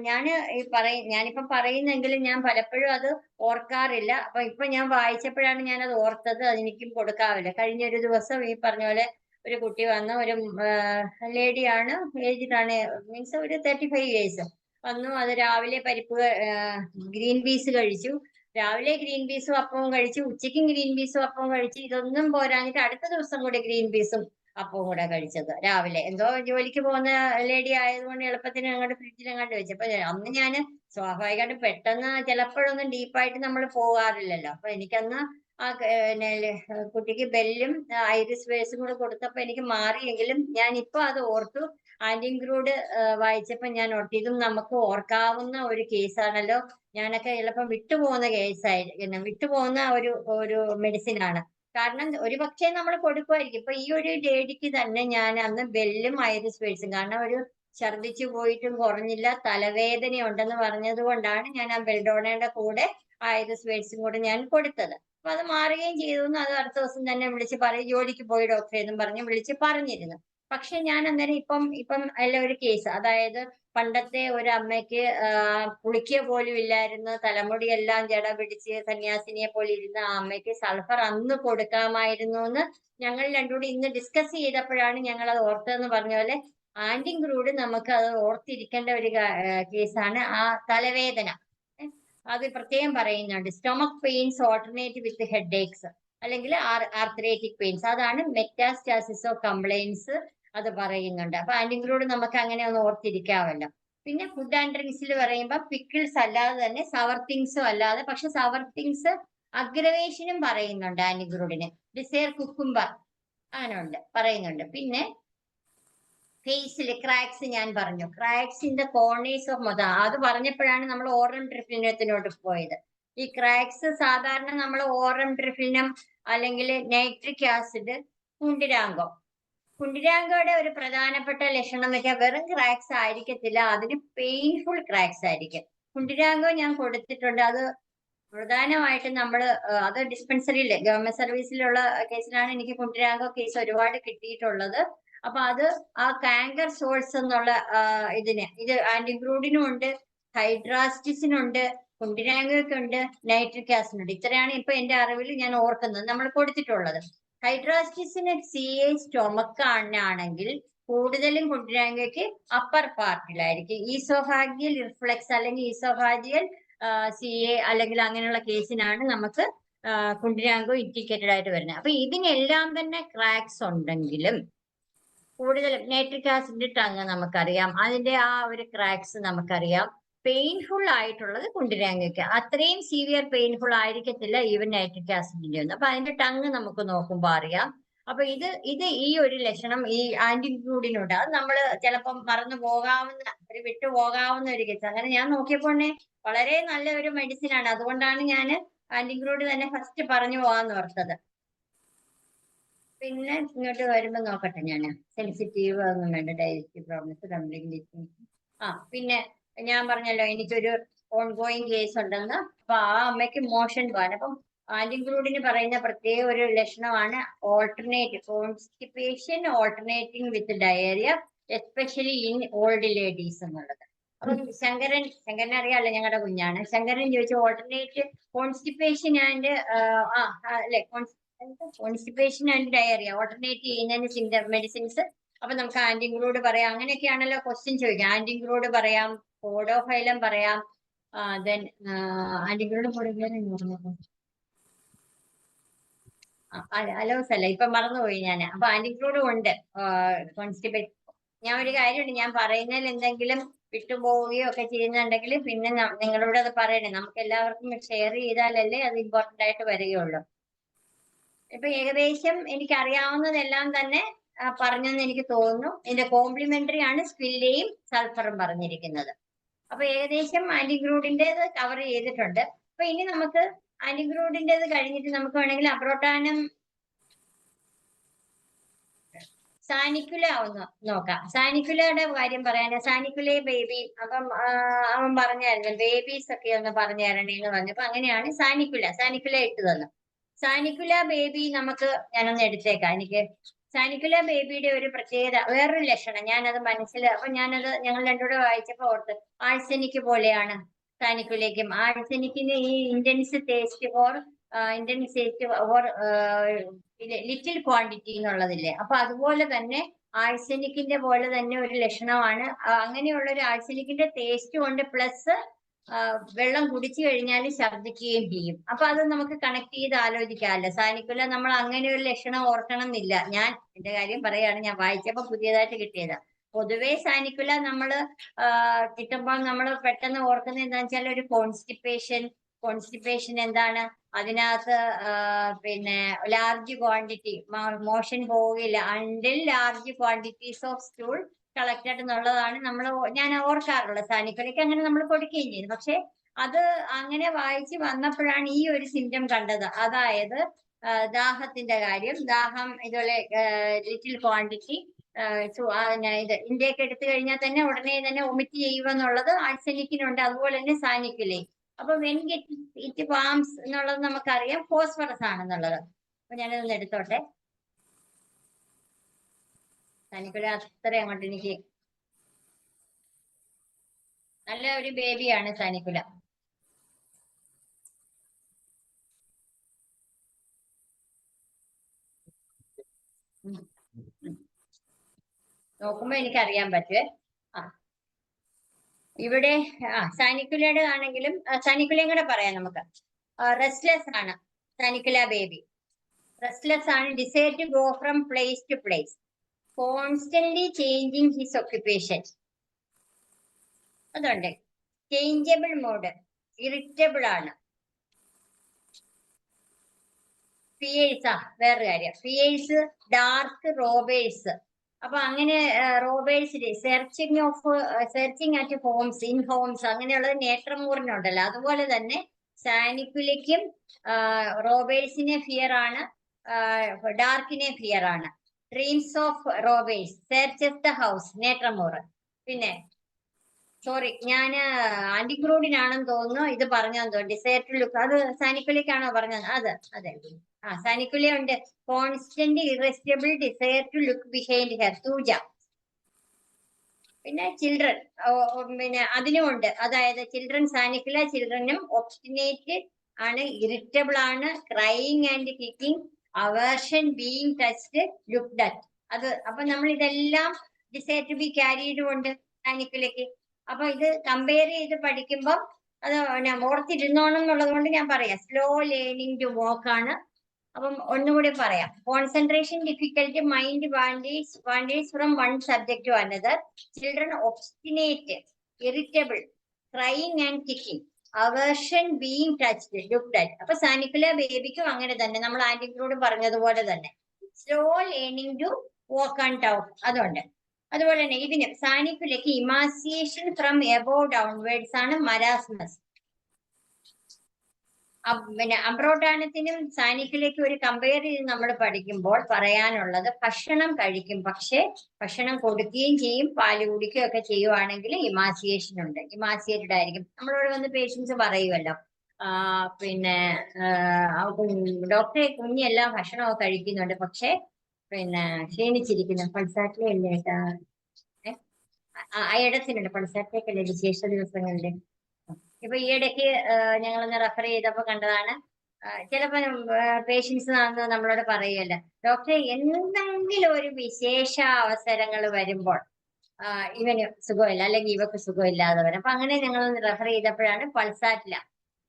ഞാനിപ്പം പറയുന്നെങ്കിലും ഞാൻ പലപ്പോഴും അത് ഓർക്കാറില്ല. അപ്പൊ ഇപ്പൊ ഞാൻ വായിച്ചപ്പോഴാണ് ഞാൻ അത് ഓർത്തത്. അതെനിക്കും കൊടുക്കാറില്ല. കഴിഞ്ഞ ഒരു ദിവസം ഈ പറഞ്ഞ പോലെ ഒരു കുട്ടി വന്നു, ഒരു ലേഡിയാണ്, ഏജ്ഡാണ്, മീൻസ് ഒരു 35 years വന്നു. അത് രാവിലെ ഗ്രീൻ പീസ് കഴിച്ചു. രാവിലെ ഗ്രീൻ പീസും അപ്പവും കഴിച്ചു, ഉച്ചയ്ക്കും ഗ്രീൻ പീസും അപ്പവും കഴിച്ചു. ഇതൊന്നും പോരാഞ്ഞിട്ട് അടുത്ത ദിവസം കൂടെ ഗ്രീൻ പീസും അപ്പവും കൂടെ കഴിച്ചത് രാവിലെ. എന്തോ ജോലിക്ക് പോകുന്ന ലേഡി ആയതുകൊണ്ട് എളുപ്പത്തിന് അങ്ങോട്ട് ഫ്രിഡ്ജിൽ അങ്ങോട്ട് വെച്ചു. അപ്പൊ അന്ന് ഞാൻ സ്വാഭാവികമായിട്ട് പെട്ടെന്ന് ചിലപ്പോഴൊന്നും ഡീപ്പായിട്ട് നമ്മൾ പോകാറില്ലല്ലോ. അപ്പൊ എനിക്കന്ന് ആ കുട്ടിക്ക് ബെല്ലും ഐറിസ് വേഴ്സും കൂടെ കൊടുത്തപ്പോ എനിക്ക് മാറിയെങ്കിലും ഞാൻ ഇപ്പൊ അത് ഓർത്തു. ആന്റിഗ്രൂഡ് വായിച്ചപ്പോ ഞാൻ ഓർത്തു, ഇതും നമുക്ക് ഓർക്കാവുന്ന ഒരു കേസാണല്ലോ. ഞാനൊക്കെ ചിലപ്പോൾ വിട്ടുപോകുന്ന കേസായിരിക്കും, വിട്ടുപോകുന്ന ഒരു മെഡിസിൻ ആണ്. കാരണം ഒരു പക്ഷേ നമ്മൾ കൊടുക്കുമായിരിക്കും. ഇപ്പൊ ഈ ഒരു ലേഡിക്ക് തന്നെ ഞാൻ അന്ന് ബെല്ലും ഐറിസ് വേഴ്സും, കാരണം ഒരു ഛർദിച്ചു പോയിട്ടും കുറഞ്ഞില്ല, തലവേദന ഉണ്ടെന്ന് പറഞ്ഞത് കൊണ്ടാണ് ഞാൻ ആ ബെൽഡോണയുടെ കൂടെ ഐറിസ് വേഴ്സും കൂടെ ഞാൻ കൊടുത്തത്. അപ്പൊ അത് മാറുകയും ചെയ്തു. അത് അടുത്ത ദിവസം തന്നെ വിളിച്ച് പറയും, ജോലിക്ക് പോയി ഡോക്ടറെ എന്നും പറഞ്ഞ് വിളിച്ച് പറഞ്ഞിരുന്നു. പക്ഷെ ഞാൻ അന്നേരം ഇപ്പം അല്ല ഒരു കേസ്, അതായത് പണ്ടത്തെ ഒരു അമ്മയ്ക്ക് കുളിക്കുക പോലും ഇല്ലായിരുന്നു, തലമുടിയെല്ലാം ജട പിടിച്ച് സന്യാസിനിയെ പോലെ ഇരുന്ന ആ അമ്മയ്ക്ക് സൾഫർ അന്ന് കൊടുക്കാമായിരുന്നു എന്ന് ഞങ്ങൾ രണ്ടുകൂടി ഇന്ന് ഡിസ്കസ് ചെയ്തപ്പോഴാണ് ഞങ്ങൾ അത് ഓർത്തതെന്ന് പറഞ്ഞ പോലെ ആന്റിഗ്രൂഡ് നമുക്ക് അത് ഓർത്തിരിക്കേണ്ട ഒരു കേസാണ്. ആ തലവേദന അത് പ്രത്യേകം പറയുന്നുണ്ട്. Stomach pains alternate with headache അല്ലെങ്കിൽ ആർത്രൈറ്റിക് പെയിൻസ്, അതാണ് മെറ്റാസ്റ്റാസിസ് ഓഫ് കംപ്ലൈൻസ് അത് പറയുന്നുണ്ട്. അപ്പൊ ആന്റിഗ്രൂഡ് നമുക്ക് അങ്ങനെ ഒന്ന് ഓർത്തിരിക്കാമല്ലോ. പിന്നെ ഫുഡ് ആൻഡ് ഡ്രിങ്ക്സിൽ പറയുമ്പോൾ പിക്കിൾസ് അല്ലാതെ തന്നെ സവർ തിങ്സും അല്ലാതെ, പക്ഷെ സവർ തിങ്സ് അഗ്രവേഷനും പറയുന്നുണ്ട് ആന്റിഗ്രൂഡിന്. ഡിസയർ കുക്കുംബർ അങ്ങനെ ഉണ്ട്, പറയുന്നുണ്ട്. പിന്നെ ഫേസിൽ ക്രാക്സ് ഞാൻ പറഞ്ഞു, cracks in the corners of അത് പറഞ്ഞപ്പോഴാണ് നമ്മൾ ഓറം ട്രിഫിലിനത്തിനോട്ട് പോയത്. ഈ ക്രാക്സ് സാധാരണ നമ്മൾ ഓറം ട്രിഫിലിനം അല്ലെങ്കിൽ നൈട്രിക് ആസിഡ്, കുണ്ടിരാങ്കോയുടെ ഒരു പ്രധാനപ്പെട്ട ലക്ഷണം എന്ന് വെച്ചാൽ വെറും ക്രാക്സ് ആയിരിക്കത്തില്ല, അതിന് പെയിൻഫുൾ ക്രാക്സ് ആയിരിക്കും. കുണ്ടിരാങ്കോ ഞാൻ കൊടുത്തിട്ടുണ്ട്. അത് പ്രധാനമായിട്ടും അത് ഡിസ്പെൻസറിയിലെ ഗവൺമെന്റ് സർവീസിലുള്ള കേസിലാണ് എനിക്ക് കുണ്ടിരാങ്കോ കേസ് ഒരുപാട് കിട്ടിയിട്ടുള്ളത്. അപ്പൊ അത് ആ കാങ്കർ സോഴ്സ് എന്നുള്ള ഇത് ആന്റിഗ്രൂഡിനും ഉണ്ട്, ഹൈഡ്രാസ്റ്റിസിനുണ്ട്, കുണ്ടിരാങ്കോയ്ക്കുണ്ട്, നൈട്രിക് ആസിഡിനുണ്ട്. ഇത്രയാണ് ഇപ്പൊ എന്റെ അറിവിൽ ഞാൻ ഓർക്കുന്നത് നമ്മൾ കൊടുത്തിട്ടുള്ളത്. ഹൈഡ്രാസ്റ്റിസിന് CA സ്റ്റൊമക്ക് ആണെങ്കിൽ കൂടുതലും കുണ്ടിരാങ്കോയ്ക്ക് അപ്പർ പാർട്ടിലായിരിക്കും. ഈസോഫാഗിയൽ റിഫ്ലെക്സ് അല്ലെങ്കിൽ ഈസോഫാജിയൽ CA അല്ലെങ്കിൽ അങ്ങനെയുള്ള കേസിനാണ് നമുക്ക് കുണ്ടിരാങ്കോ ഇൻഡിക്കേറ്റഡ് ആയിട്ട് വരുന്നത്. അപ്പൊ ഇതിനെല്ലാം തന്നെ ക്രാക്സ് ഉണ്ടെങ്കിലും കൂടുതൽ നൈട്രിക് ആസിഡ് ടങ് നമുക്കറിയാം, അതിന്റെ ആ ഒരു ക്രാക്സ് നമുക്കറിയാം. പെയിൻഫുൾ ആയിട്ടുള്ളത് കുണ്ടിരാങ്ങയ്ക്ക് അത്രയും സീവിയർ പെയിൻഫുൾ ആയിരിക്കത്തില്ല ഈവൻ നൈട്രിക് ആസിഡിന്റെ ഒന്നും. അപ്പൊ അതിന്റെ ടങ് നമുക്ക് നോക്കുമ്പോൾ അറിയാം. അപ്പൊ ഇത് ഈ ഒരു ലക്ഷണം ഈ ആന്റിഗ്ലൂഡിനുണ്ട്. അത് നമ്മൾ ചിലപ്പം മറന്നു പോകാവുന്ന വിട്ടു പോകാവുന്ന ഒരു കേസ്. അങ്ങനെ ഞാൻ നോക്കിയപ്പോൾ വളരെ നല്ല ഒരു മെഡിസിൻ ആണ്. അതുകൊണ്ടാണ് ഞാൻ ആന്റിഗ്ലൂഡ് തന്നെ ഫസ്റ്റ് പറഞ്ഞു പോകാന്ന് ഓർത്തത്. പിന്നെ ഇങ്ങോട്ട് വരുമ്പോ നോക്കട്ടെ, ഞാൻ സെൻസിറ്റീവ് ഒന്നും വേണ്ട, ഡയജസ്റ്റീവ് പ്രോബ്ലംസ്, കംപ്ലീറ്റ്. പിന്നെ ഞാൻ പറഞ്ഞല്ലോ എനിക്കൊരു ഓൺഗോയിങ് കേസ് ഉണ്ടെന്ന്. അപ്പൊ ആ അമ്മയ്ക്ക് മോഷൻ പോകാൻ, അപ്പം ആന്റിഗ്ലൂഡിന് പറയുന്ന പ്രത്യേക ഒരു ലക്ഷണമാണ് constipation alternating with diarrhoea, especially in old ladies എന്നുള്ളത്. അപ്പം ശങ്കരനെ അറിയാമല്ലോ, ഞങ്ങളുടെ കുഞ്ഞാണ്. ശങ്കരൻ ചോദിച്ചു ഓൾട്ടർനേറ്റ് കോൺസ്റ്റിപ്പേഷൻ ആൻഡ് അല്ലെ കോൺസ്റ്റിപ്പേഷൻ ആൻഡ് ഡയറിയ ഓൾട്ടർനേറ്റ് ചെയ്യുന്നതിന് മെഡിസിൻസ്. അപ്പൊ നമുക്ക് ആന്റിഗ്ലൂഡ് പറയാം. അങ്ങനെയൊക്കെയാണല്ലോ ക്വസ്റ്റ്യൻ ചോദിക്കാം. ആന്റിഗ്ലൂഡ് പറയാം, പോഡോഫൈലം പറയാം, ദെൻ ആന്റിഗ്ലൂഡ് അലോസ് അല്ല, ഇപ്പൊ മറന്നുപോയി ഞാൻ. അപ്പൊ ആന്റിഗ്ലൂഡും ഉണ്ട് കോൺസ്റ്റിപ്പേഷൻ. ഞാൻ ഒരു കാര്യമുണ്ട്, ഞാൻ പറയുന്നതിൽ എന്തെങ്കിലും വിട്ടുപോവുകയോ ഒക്കെ ചെയ്യുന്നുണ്ടെങ്കിൽ പിന്നെ നിങ്ങളോട് അത് പറയണേ. നമുക്ക് എല്ലാവർക്കും ഷെയർ ചെയ്താലല്ലേ അത് ഇമ്പോർട്ടന്റ് ആയിട്ട് വരികയുള്ളൂ. ഇപ്പൊ ഏകദേശം എനിക്ക് അറിയാവുന്നതെല്ലാം തന്നെ പറഞ്ഞെന്ന് എനിക്ക് തോന്നുന്നു. ഇതിന്റെ കോംപ്ലിമെന്ററി ആണ് സ്ക്വില്ലയും സൾഫറും പറഞ്ഞിരിക്കുന്നത്. അപ്പൊ ഏകദേശം ആന്റിഗ്ലൂഡിന്റേത് കവർ ചെയ്തിട്ടുണ്ട്. അപ്പൊ ഇനി നമുക്ക് ആന്റിഗ്ലൂഡിന്റേത് കഴിഞ്ഞിട്ട് നമുക്ക് വേണമെങ്കിൽ അബ്രോട്ടാനം സാനിക്കുല ഒന്ന് നോക്കാം. സാനിക്കുലയുടെ കാര്യം പറയാൻ, സാനിക്കുലയെ ബേബി, അപ്പം അവൻ പറഞ്ഞായിരുന്നു ബേബീസ് ഒക്കെ ഒന്ന് പറഞ്ഞു തരണേന്ന് പറഞ്ഞപ്പോ അങ്ങനെയാണ് സാനിക്കുല ഇട്ട് തന്നു. സാനിക്കുല ബേബി നമുക്ക് ഞാനൊന്ന് എടുത്തേക്കാം. എനിക്ക് സാനിക്കുല ബേബിയുടെ ഒരു പ്രത്യേകത, വേറൊരു ലക്ഷണം ഞാനത് അപ്പൊ ഞാനത് ഞങ്ങൾ രണ്ടുകൂടെ വായിച്ചപ്പോ ഓർത്ത് ആഴ്സനിക്ക് പോലെയാണ് സാനിക്കുലയ്ക്കും. ആഴ്സനിക്കിന് ഈ intense taste for little quantity എന്നുള്ളതില്ലേ, അപ്പൊ അതുപോലെ തന്നെ ആഴ്സനിക്കിന്റെ പോലെ തന്നെ ഒരു ലക്ഷണമാണ്. അങ്ങനെയുള്ള ഒരു ആഴ്സനിക്കിന്റെ ടേസ്റ്റ് കൊണ്ട് പ്ലസ് വെള്ളം കുടിച്ചു കഴിഞ്ഞാൽ ഛർദ്ദിക്കുകയും ചെയ്യും. അപ്പൊ അത് നമുക്ക് കണക്ട് ചെയ്ത് ആലോചിക്കാമല്ലോ. സാനിക്കുല നമ്മൾ അങ്ങനെ ഒരു ലക്ഷണം ഓർക്കണം എന്നില്ല. ഞാൻ എന്റെ കാര്യം പറയാണ്, ഞാൻ വായിച്ചപ്പോ പുതിയതായിട്ട് കിട്ടിയതാ. പൊതുവെ സാനിക്കുല നമ്മള് കിട്ടുമ്പോൾ നമ്മൾ പെട്ടെന്ന് ഓർക്കുന്നത് എന്താ വെച്ചാൽ ഒരു കോൺസ്റ്റിപ്പേഷൻ എന്താണ്, അതിനകത്ത് പിന്നെ ലാർജ് ക്വാണ്ടിറ്റി മോഷൻ പോകില്ല until large quantities of stool collected എന്നുള്ളതാണ് ഞാൻ ഓർക്കാറുള്ളത്. സാനിക്കുലയ്ക്ക് അങ്ങനെ നമ്മൾ കൊടുക്കുകയും ചെയ്തു. പക്ഷെ അത് അങ്ങനെ വായിച്ച് വന്നപ്പോഴാണ് ഈ ഒരു സിംറ്റം കണ്ടത്. അതായത് ദാഹത്തിന്റെ കാര്യം, ദാഹം ഇതുപോലെ ലിറ്റിൽ ക്വാണ്ടിറ്റി ഇത് ഇന്ത്യക്ക് എടുത്തു കഴിഞ്ഞാൽ തന്നെ ഉടനെ തന്നെ ഒമിറ്റ് ചെയ്യുക എന്നുള്ളത് ആഴ്സനിക്കിനുണ്ട്, അതുപോലെ തന്നെ സാനിക്കുലയും. അപ്പൊ വെൻ ഇറ്റ് വാംസ് എന്നുള്ളത് നമുക്കറിയാം ഫോസ്ഫറസ് ആണെന്നുള്ളത്. അപ്പൊ ഞാനതൊന്ന് എടുത്തോട്ടെ. സാനിക്കുല അത്ര അങ്ങോട്ട് എനിക്ക് നല്ല ഒരു ബേബിയാണ് സാനിക്കുല. നോക്കുമ്പോ എനിക്കറിയാൻ പറ്റുവേ. ഇവിടെ സാനിക്കുലയുടെ ആണെങ്കിലും സാനിക്കുലയും കൂടെ പറയാം നമുക്ക്. റെസ്റ്റ്ലെസ് ആണ് സാനിക്കുല ബേബി. റെസ്റ്റ്ലെസ് ആണ്, desire to go from place to place, constantly changing his occupation. അതുണ്ട്. ചേഞ്ചബിൾ മോഡ്, ഇറിറ്റബിൾ ആണ്. ഫിയേഴ്സ് വേറൊരു കാര്യം, ഫിയേഴ്സ് ഡാർക്ക് റോബേഴ്സ്. അപ്പൊ അങ്ങനെ റോബേഴ്സിന്റെ searching at homes, in homes, അങ്ങനെയുള്ളത് നേത്രമൂറിനുണ്ടല്ലോ. അതുപോലെ തന്നെ സാനിക്കുലയ്ക്കും റോബേഴ്സിനെ ഫിയർ ആണ്, ഡാർക്കിനെ ഫിയർ ആണ്. Dreams of robbers, searches the house, natrum mur. പിന്നെ സോറി, ഞാൻ ആന്റിഗ്ലൂഡിനാണെന്ന് തോന്നുന്നു ഇത് പറഞ്ഞതെന്ന് തോന്നുന്നു. ഡിസൈർ ടു ലുക്ക്, അത് സാനിക്കുലയ്ക്കാണോ പറഞ്ഞത്? അതെ. സാനിക്കുല ഉണ്ട്. Constant irresistible desire to look behind her, തൂജ. പിന്നെ ചിൽഡ്രൻ, പിന്നെ അതിനും ഉണ്ട്. അതായത് ചിൽഡ്രൻ സാനിക്കുല, ചിൽഡ്രനും ഒബ്സ്റ്റിനേറ്റ് ആണ്, ഇറിറ്റബിൾ ആണ്, crying and kicking, aversion, being touched, looked at. അത് അപ്പൊ നമ്മൾ ഇതെല്ലാം ഡിസൈർ ടു ബി ക്യാരീഡ് ഉണ്ട് സാനിക്കുലയ്ക്ക്. അപ്പൊ ഇത് കമ്പയർ ചെയ്ത് പഠിക്കുമ്പോൾ അത് ഓർത്തിരുന്നോണം എന്നുള്ളത് കൊണ്ട് ഞാൻ പറയാം. സ്ലോ ലേണിംഗ് ടു വാക്ക് ആണ്, അപ്പം ഒന്നുകൂടി പറയാം. Concentration difficulty, mind wanders from one subject to another, children obstinate, irritable, crying and kicking, aversion being touched, looked at. അപ്പൊ സാനിക്കുല ബേബിക്കും അങ്ങനെ തന്നെ, നമ്മൾ ആന്റിക്കളോട് പറഞ്ഞതുപോലെ തന്നെ. Slow learning to walk and talk അതുണ്ട്. അതുപോലെ തന്നെ ഇതിന് സാനിക്കുലയ്ക്ക് ഇമാസിയേഷൻ ഫ്രം എബോവ് ഡൗൺവേർഡ്സ് ആണ് മരാസ്മസ്. പിന്നെ അബ്രോഡാനത്തിനും സാനിക്കിലേക്കും ഒരു കമ്പയർ ചെയ്ത് നമ്മൾ പഠിക്കുമ്പോൾ പറയാനുള്ളത്, ഭക്ഷണം കഴിക്കും, പക്ഷെ ഭക്ഷണം കൊടുക്കുകയും ചെയ്യും, പാല് കുടിക്കുകയും ഒക്കെ ചെയ്യുവാണെങ്കിൽ ഇമാസിയേഷൻ ഉണ്ട്, ഇമാസിയേറ്റഡ് ആയിരിക്കും. നമ്മളോട് വന്ന് പേഷ്യൻസ് പറയുമല്ലോ, പിന്നെ ഡോക്ടറെ കുഞ്ഞെല്ലാം ഭക്ഷണമൊക്കെ കഴിക്കുന്നുണ്ട്, പക്ഷെ പിന്നെ ക്ഷീണിച്ചിരിക്കുന്നു. പൾസാറ്റിലല്ലേ ആ ഇടത്തിലുണ്ട്, പൾസാറ്റിലേക്കല്ലേ വിശേഷ ദിവസങ്ങളില്. ഇപ്പൊ ഈ ഇടയ്ക്ക് ഞങ്ങളൊന്ന് റെഫർ ചെയ്തപ്പോ കണ്ടതാണ്, ചിലപ്പോ പേഷ്യൻസ് നമ്മളോട് പറയുമല്ലോ, ഡോക്ടറെ എന്തെങ്കിലും ഒരു വിശേഷ അവസരങ്ങൾ വരുമ്പോൾ ഇവന് സുഖമില്ല അല്ലെങ്കിൽ ഇവക്ക് സുഖമില്ലാതെ വരും. അപ്പൊ അങ്ങനെ ഞങ്ങളൊന്ന് റെഫർ ചെയ്തപ്പോഴാണ് പൾസാറ്റില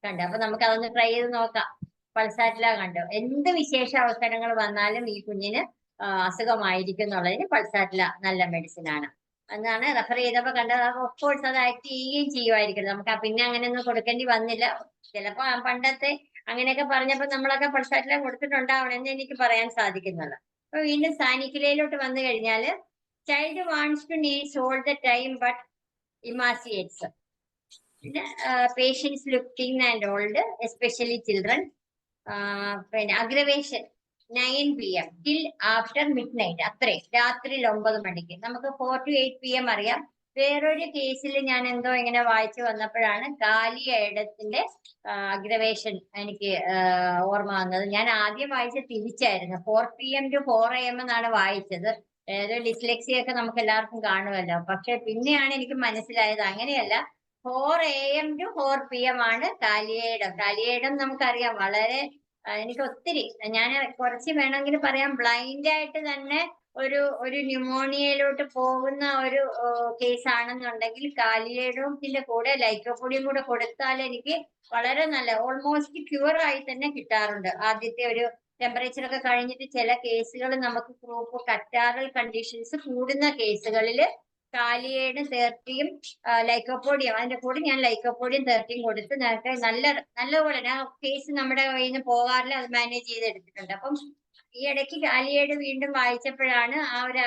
കണ്ടത്. അപ്പൊ നമുക്ക് അതൊന്ന് ട്രൈ ചെയ്ത് നോക്കാം. പൾസാറ്റില കണ്ടു, എന്ത് വിശേഷ അവസരങ്ങൾ വന്നാലും ഈ കുഞ്ഞിന് അസുഖമായിരിക്കും എന്നുള്ളതിന് പൾസാറ്റില നല്ല മെഡിസിൻ ആണ് എന്നാണ് റെഫർ ചെയ്തപ്പോ കണ്ടത്. ഓഫ് കോഴ്സ് അത് ആക്ട് ചെയ്യുകയും ചെയ്യുമായിരിക്കും. നമുക്ക് പിന്നെ അങ്ങനെയൊന്നും കൊടുക്കേണ്ടി വന്നില്ല. ചിലപ്പോ പണ്ടത്തെ അങ്ങനെയൊക്കെ പറഞ്ഞപ്പോ നമ്മളൊക്കെ പൾസാറ്റില കൊടുത്തിട്ടുണ്ടാവണമെന്ന് എനിക്ക് പറയാൻ സാധിക്കുന്നുള്ളൂ. അപ്പൊ വീണ്ടും സാനിക്കുലയിലോട്ട് വന്നു കഴിഞ്ഞാല്, child wants to needs all the time but emaciates. പിന്നെ patients looking and old, especially children. പിന്നെ aggravation 9 PM till after midnight, അത്രേ രാത്രി 9 മണിക്ക്. നമുക്ക് 4 to 8 PM അറിയാം. വേറൊരു കേസിൽ ഞാൻ എന്തോ ഇങ്ങനെ വായിച്ചു വന്നപ്പോഴാണ് കാലിയ ഇടത്തിന്റെ അഗ്രവേഷൻ എനിക്ക് ഓർമ്മ വന്നത്. ഞാൻ ആദ്യം വായിച്ച തിരിച്ചായിരുന്നു, 4 PM to 4 AM എന്നാണ് വായിച്ചത്. ഡിസ്ലെക്സിയൊക്കെ നമുക്ക് എല്ലാവർക്കും കാണുമല്ലോ. പക്ഷെ പിന്നെയാണ് എനിക്ക് മനസ്സിലായത് അങ്ങനെയല്ല, 4 AM to 4 PM ആണ് കാലിയയിടം. കാലിയയിടം നമുക്കറിയാം, വളരെ എനിക്ക് ഒത്തിരി, ഞാൻ കുറച്ച് വേണമെങ്കിൽ പറയാം, ബ്ലൈൻഡ് ആയിട്ട് തന്നെ ഒരു ന്യൂമോണിയയിലോട്ട് പോകുന്ന ഒരു കേസ് ആണെന്നുണ്ടെങ്കിൽ കാലിയയിടത്തിന്റെ കൂടെ ലൈക്കോപ്പൊഡിയും കൂടെ കൊടുത്താൽ എനിക്ക് വളരെ നല്ല, ഓൾമോസ്റ്റ് ക്യൂർ ആയി തന്നെ കിട്ടാറുണ്ട്. ആദ്യത്തെ ഒരു ടെമ്പറേച്ചർ ഒക്കെ കഴിഞ്ഞിട്ട് ചില കേസുകൾ നമുക്ക് ഗ്രൂപ്പ് കറ്റാറൽ കണ്ടീഷൻസ് കൂടുന്ന കേസുകളിൽ കാലിയയുടെ 30യും ലൈക്കോപ്പോഡിയം, അതിന്റെ കൂടെ ഞാൻ ലൈക്കോപ്പോഡിയം 30യും കൊടുത്ത് നേരത്തെ നല്ലപോലെ ഞാൻ കേസ് നമ്മുടെ കയ്യിൽ നിന്ന് പോകാറില്ല, അത് മാനേജ് ചെയ്തെടുത്തിട്ടുണ്ട്. അപ്പം ഈ ഇടയ്ക്ക് കാലിയയുടെ വീണ്ടും വായിച്ചപ്പോഴാണ് ആ ഒരു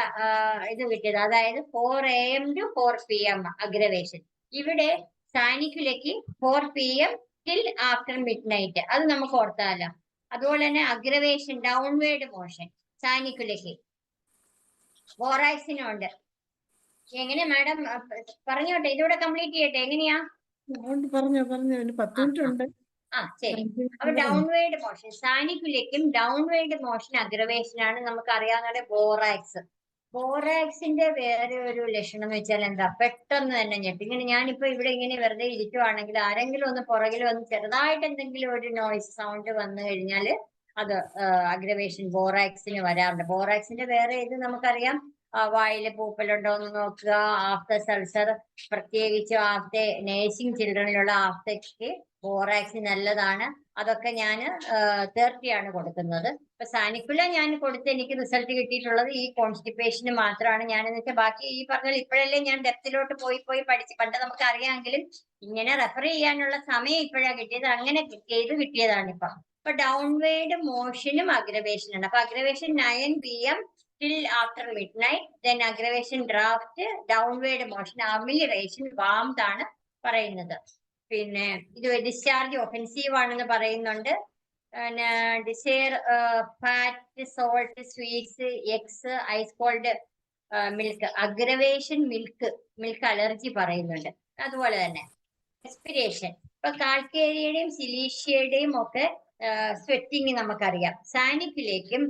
ഇത് കിട്ടിയത്, അതായത് 4 AM to 4 PM അഗ്രവേഷൻ. ഇവിടെ സാനിക്കുലയ്ക്ക് 4 PM till after midnight, അത് നമുക്ക് ഓർത്താലോ. അതുപോലെ തന്നെ അഗ്രവേഷൻ ഡൗൺവേർഡ് മോഷൻ സാനിക്കുലയ്ക്ക്, ബോറാക്സിനുണ്ട്. എങ്ങനെ മാഡം പറഞ്ഞോട്ടെ, ഇതോടെ കംപ്ലീറ്റ് ചെയ്യട്ടെ, എങ്ങനെയാ? പറഞ്ഞോ 10 മിനിറ്റ് ഉണ്ട്. ശരി. അപ്പൊ ഡൗൺവേർഡ് മോഷൻ സാനിക്കുലയ്ക്കും ഡൗൺവേർഡ് മോഷൻ അഗ്രവേഷൻ ആണ് നമുക്ക് അറിയാവുന്ന ബോറാക്സ്. ബോറാക്സിന്റെ വേറെ ഒരു ലക്ഷണം എന്ന് വെച്ചാൽ എന്താ, പെട്ടെന്ന് തന്നെ ഞെട്ടി. ഇങ്ങനെ ഞാനിപ്പോ ഇവിടെ ഇങ്ങനെ വെറുതെ ഇരിക്കുവാണെങ്കിൽ ആരെങ്കിലും ഒന്ന് പുറകിൽ വന്ന് ചെറുതായിട്ട് എന്തെങ്കിലും ഒരു നോയ്സ് സൗണ്ട് വന്നു കഴിഞ്ഞാൽ അത് അഗ്രവേഷൻ ബോറാക്സിന് വരാറുണ്ട്. ബോറാക്സിന്റെ വേറെ ഇത് നമുക്കറിയാം, വായില് പൂപ്പലുണ്ടോ എന്ന് നോക്കുക, ആഫ്റ്റർ സൾസർ, പ്രത്യേകിച്ച് ആഫ്റ്റർ നേഴ്സിംഗ് ചിൽഡ്രനിലുള്ള ആഫ്റ്റർക്ക് ബോറാക്സ് നല്ലതാണ്. അതൊക്കെ ഞാൻ 30 ആണ് കൊടുക്കുന്നത്. ഇപ്പൊ സാനിക്കുല ഞാൻ കൊടുത്ത് എനിക്ക് റിസൾട്ട് കിട്ടിയിട്ടുള്ളത് ഈ കോൺസ്റ്റിപ്പേഷന് മാത്രമാണ്. ഞാനെന്ന് വെച്ചാൽ ബാക്കി ഈ പറഞ്ഞാൽ ഇപ്പോഴല്ലേ ഞാൻ ഡെപ്തിലോട്ട് പോയി പഠിച്ച്, പണ്ട് നമുക്ക് അറിയാമെങ്കിലും ഇങ്ങനെ റെഫർ ചെയ്യാനുള്ള സമയം ഇപ്പോഴാണ് കിട്ടിയത്, അങ്ങനെ കിട്ടിയതാണ് ഇപ്പൊ. ഇപ്പൊ ഡൗൺവേർഡ് മോഷനും അഗ്രവേഷനാണ്. അപ്പൊ aggravation 9 PM till after midnight, then aggravation draft, downward motion, amelioration, warmth ആണ് പറയുന്നത്. പിന്നെ ഇത് ഡിസ്ചാർജ് ഒഫൻസീവ് ആണെന്ന് പറയുന്നുണ്ട്. പിന്നെ desire fat, salt, sweets, eggs, ice cold milk, aggravation milk allergy പറയുന്നുണ്ട്. അതുപോലെ തന്നെ റെസ്പിരേഷൻ, ഇപ്പൊ കാൽക്കേരിയയുടെയും സിലീഷ്യയുടെയും ഒക്കെ സ്വെറ്റിങ് നമുക്കറിയാം. സാനിക്കിലേക്കും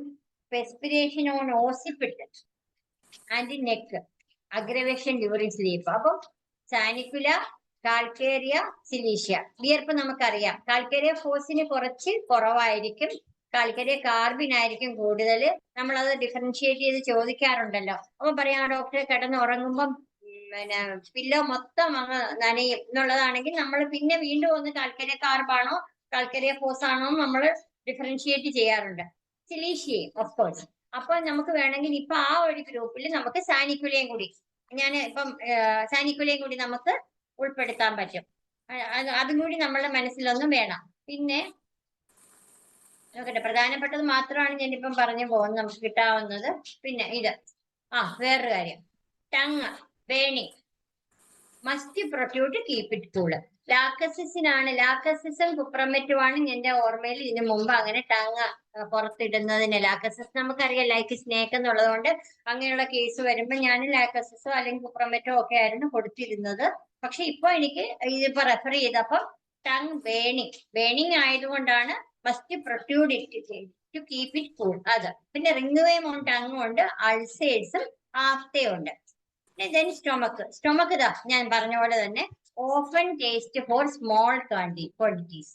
respiration on occiput and neck, aggravation during sleep. അപ്പം സാനിക്കുല, കാൽക്കേരിയ, സിലീഷ്യ. വിയർപ്പ് നമുക്കറിയാം, കാൽക്കേരിയ ഫോസിന് കുറച്ച് കുറവായിരിക്കും, കാൽക്കേരിയ കാർബിൻ ആയിരിക്കും കൂടുതൽ. നമ്മളത് ഡിഫറൻഷിയേറ്റ് ചെയ്ത് ചോദിക്കാറുണ്ടല്ലോ. അപ്പൊ പറയാം, ഡോക്ടറെ കിടന്ന് ഉറങ്ങുമ്പം പിന്നെ പില്ലോ മൊത്തം അങ്ങ് നനയും എന്നുള്ളതാണെങ്കിൽ നമ്മൾ പിന്നെ വീണ്ടും ഒന്ന് കാൽക്കേരിയ കാർബാണോ കാൽക്കേരിയ ഫോസ് ആണോ നമ്മൾ ഡിഫറൻഷിയേറ്റ് ചെയ്യാറുണ്ട്. സിലീഷ്യയും ഓഫ് കോഴ്സ്. അപ്പൊ നമുക്ക് വേണമെങ്കിൽ ഇപ്പൊ ആ ഒരു ഗ്രൂപ്പിൽ നമുക്ക് സാനിക്കുലയും കൂടി ഞാൻ ഇപ്പം സാനിക്കുലയും കൂടി നമുക്ക് ഉൾപ്പെടുത്താൻ പറ്റും. അതും കൂടി നമ്മളുടെ മനസ്സിലൊന്നും വേണം. പിന്നെ നോക്കട്ടെ, പ്രധാനപ്പെട്ടത് മാത്രമാണ് ഞാനിപ്പം പറഞ്ഞു പോകുന്നത്, നമുക്ക് കിട്ടാവുന്നത്. പിന്നെ ഇത് വേറൊരു കാര്യം, tongue burning must protrude keep it cool. ലാക്കസിസും കുപ്രമറ്റുമാണ് എന്റെ ഓർമ്മയിൽ ഇതിനു മുമ്പ് അങ്ങനെ ടങ് പുറത്തിടുന്നതിന്. ലാക്കസിസ് നമുക്കറിയാം ലൈക്ക് സ്നേക്ക് എന്നുള്ളത് കൊണ്ട് അങ്ങനെയുള്ള കേസ് വരുമ്പോൾ ഞാൻ ലാക്കസിസോ അല്ലെങ്കിൽ കുപ്രമറ്റോ ഒക്കെ ആയിരുന്നു കൊടുത്തിരുന്നത്. പക്ഷെ ഇപ്പൊ എനിക്ക് ഇതിപ്പോ റെഫർ ചെയ്തപ്പോ ടങ് ബേണിങ് ആയതുകൊണ്ടാണ് must protrude it to keep it cool. അത് പിന്നെ റിംഗ്വേം ഉണ്ട്, ടങ്ങും ഉണ്ട്, അൾസേഴ്സും ആഫ്തയും ഉണ്ട്. ദെൻ സ്റ്റൊമക്ക് ഇതാ ഞാൻ പറഞ്ഞ പോലെ തന്നെ often taste for small quantities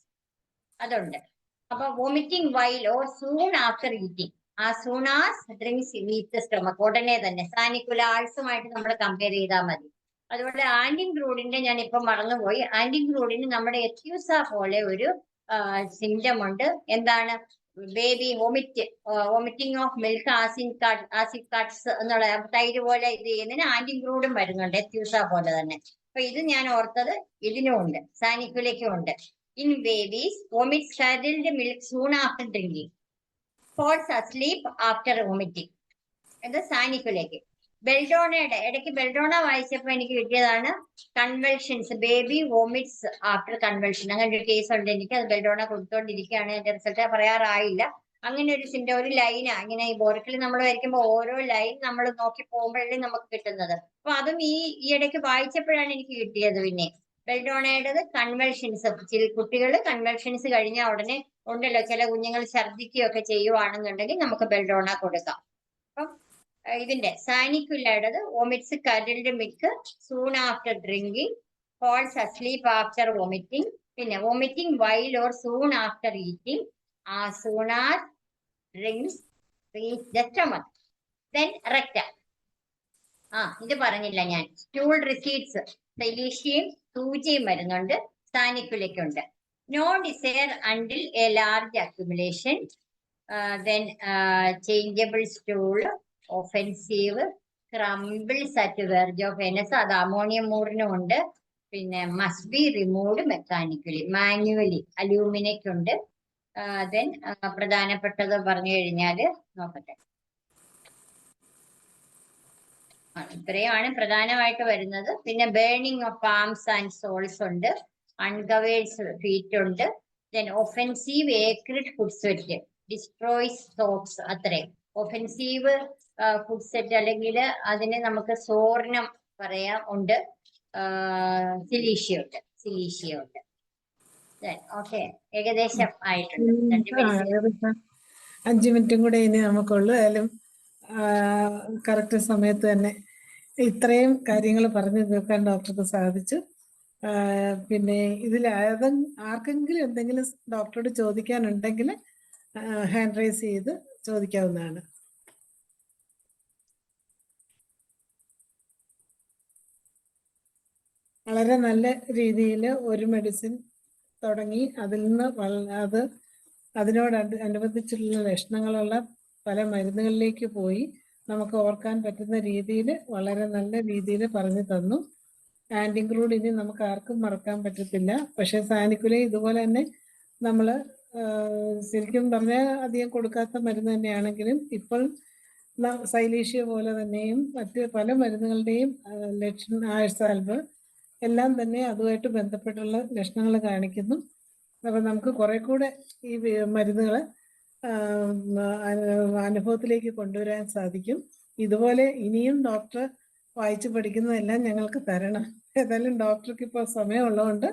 അതുണ്ട്. അപ്പൊ vomiting while or soon after eating. Soon as drinks with stomach, ഉടനെ തന്നെ സാനിക്കുല ആൾസുമായിട്ട് നമ്മൾ കമ്പയർ ചെയ്താൽ മതി. അതുപോലെ ആന്റിഗ്രൂഡിന്റെ ഞാൻ ഇപ്പൊ മറന്നുപോയി. ആന്റിഗ്രൂഡിന് നമ്മുടെ എത്യൂസ പോലെ ഒരു സിംറ്റം ഉണ്ട്. എന്താണ്? Baby vomiting of milk, acid cuts എന്നുള്ള തൈര് പോലെ ഇത് ചെയ്യുന്നതിന് ആന്റിഗ്രൂഡും വരുന്നുണ്ട് എത്യൂസ പോലെ തന്നെ. അപ്പൊ ഇത് ഞാൻ ഓർത്തത് ഇതിനും ഉണ്ട്, സാനിക്കുലയ്ക്കും ഉണ്ട്. In babies vomit startled milk soon after drinking, falls asleep after vomiting. ഇത് സാനിക്കുലയ്ക്ക്. ബെൽഡോണയുടെ ഇടയ്ക്ക് ബെൽഡോണ വായിച്ചപ്പോ എനിക്ക് കിട്ടിയതാണ് കൺവെൽഷൻസ്, ബേബി വോമിറ്റ്സ് ആഫ്റ്റർ കൺവെൽഷൻ. അങ്ങനെ ഒരു കേസ് ഉണ്ട് എനിക്ക്. അത് ബെൽഡോണ കൊടുത്തോണ്ടിരിക്കുകയാണ്, എന്റെ റിസൾട്ട് പറയാറായില്ല. അങ്ങനെ ഒരു ഒരു ലൈനാ ഇങ്ങനെ ഈ ബോർക്കിൽ നമ്മൾ വരയ്ക്കുമ്പോൾ ഓരോ ലൈൻ നമ്മൾ നോക്കി പോകുമ്പോഴേ നമുക്ക് കിട്ടുന്നത്. അപ്പൊ അതും ഈ ഇടയ്ക്ക് വായിച്ചപ്പോഴാണ് എനിക്ക് കിട്ടിയത്. പിന്നെ ബെൽഡോണയുടേത് കൺവെൽഷൻസ്, കുട്ടികൾ കൺവെൽഷൻസ് കഴിഞ്ഞാൽ ഉടനെ ഉണ്ടല്ലോ ചില കുഞ്ഞുങ്ങൾ ഛർദ്ദിക്കുകയൊക്കെ ചെയ്യുവാണെന്നുണ്ടെങ്കിൽ നമുക്ക് ബെൽഡോണ കൊടുക്കാം. അപ്പം ഇതിന്റെ സാനിക്കുലയുടേത് vomits curdled milk soon after drinking, falls asleep after vomiting, പിന്നെ vomiting while or soon after eating, soon as drinks reach the stomach. Then rectum. ഇത് പറഞ്ഞില്ല ഞാൻ. സ്റ്റൂൾ റിസീഡ്സ് സെലീഷ്യയും സൂചിയും വരുന്നുണ്ട്, സാനിക്കുലയ്ക്കുണ്ട്. No desire until a large accumulation, then changeable stool, offensive, crumbles at verge of anus, അത് ammonium മൂറിനും ഉണ്ട്. പിന്നെ must be removed mechanically, manually അലൂമിനയ്ക്കുണ്ട്. ദെൻ പ്രധാനപ്പെട്ടത് പറഞ്ഞു കഴിഞ്ഞാല് നോക്കട്ടെ, ഇത്രയുമാണ് പ്രധാനമായിട്ട് വരുന്നത്. പിന്നെ burning of arms and soles ഉണ്ട്, അൺകവേഴ്സ് ഫീറ്റ് ഉണ്ട്. Then offensive acrid foot sweat destroys socks, അത്രയും. ഒഫെൻസീവ് ഫുഡ് സെറ്റ് അല്ലെങ്കിൽ അതിന് നമുക്ക് സോർണം പറയാം ഉണ്ട്. സിലീഷ്യ ഉണ്ട്. ഓക്കെ, ഏകദേശം ആയിട്ടുണ്ട്. 5 മിനിറ്റും കൂടെ ഇനി നമുക്കുള്ളൂ. ഏതായാലും കറക്റ്റ് സമയത്ത് തന്നെ ഇത്രയും കാര്യങ്ങൾ പറഞ്ഞു തീർക്കാൻ ഡോക്ടർക്ക് സാധിച്ചു. പിന്നെ ഇതിൽ ആർക്കെങ്കിലും എന്തെങ്കിലും ഡോക്ടറോട് ചോദിക്കാനുണ്ടെങ്കിൽ ഹാൻഡ് റൈസ് ചെയ്ത് ചോദിക്കാവുന്നതാണ്. വളരെ നല്ല രീതിയിൽ ഒരു മെഡിസിൻ തുടങ്ങി അതിൽ നിന്ന് അതിനോടനുബന്ധിച്ചുള്ള ലക്ഷണങ്ങളുള്ള പല മരുന്നുകളിലേക്ക് പോയി നമുക്ക് ഓർക്കാൻ പറ്റുന്ന രീതിയിൽ വളരെ നല്ല രീതിയിൽ പറഞ്ഞു തന്നു. ആന്റിഗ്രൂഡ് ഇനി നമുക്ക് ആർക്കും മറക്കാൻ പറ്റത്തില്ല. പക്ഷെ സാനിക്കുല ഇതുപോലെ തന്നെ നമ്മൾ ശരിക്കും പറഞ്ഞാൽ അധികം കൊടുക്കാത്ത മരുന്ന് തന്നെയാണെങ്കിലും ഇപ്പോൾ സൈലീഷ്യ പോലെ തന്നെയും മറ്റ് പല മരുന്നുകളുടെയും ആഴ്സാൽബ് എല്ലാം തന്നെ അതുമായിട്ട് ബന്ധപ്പെട്ടുള്ള ലക്ഷണങ്ങൾ കാണിക്കുന്നു. അപ്പം നമുക്ക് കുറെ കൂടെ ഈ മരുന്നുകൾ അനുഭവത്തിലേക്ക് കൊണ്ടുവരാൻ സാധിക്കും. ഇതുപോലെ ഇനിയും ഡോക്ടർ വായിച്ചു പഠിക്കുന്നതെല്ലാം ഞങ്ങൾക്ക് തരണം. ഏതായാലും ഡോക്ടർക്ക് ഇപ്പോൾ സമയമുള്ളതുകൊണ്ട്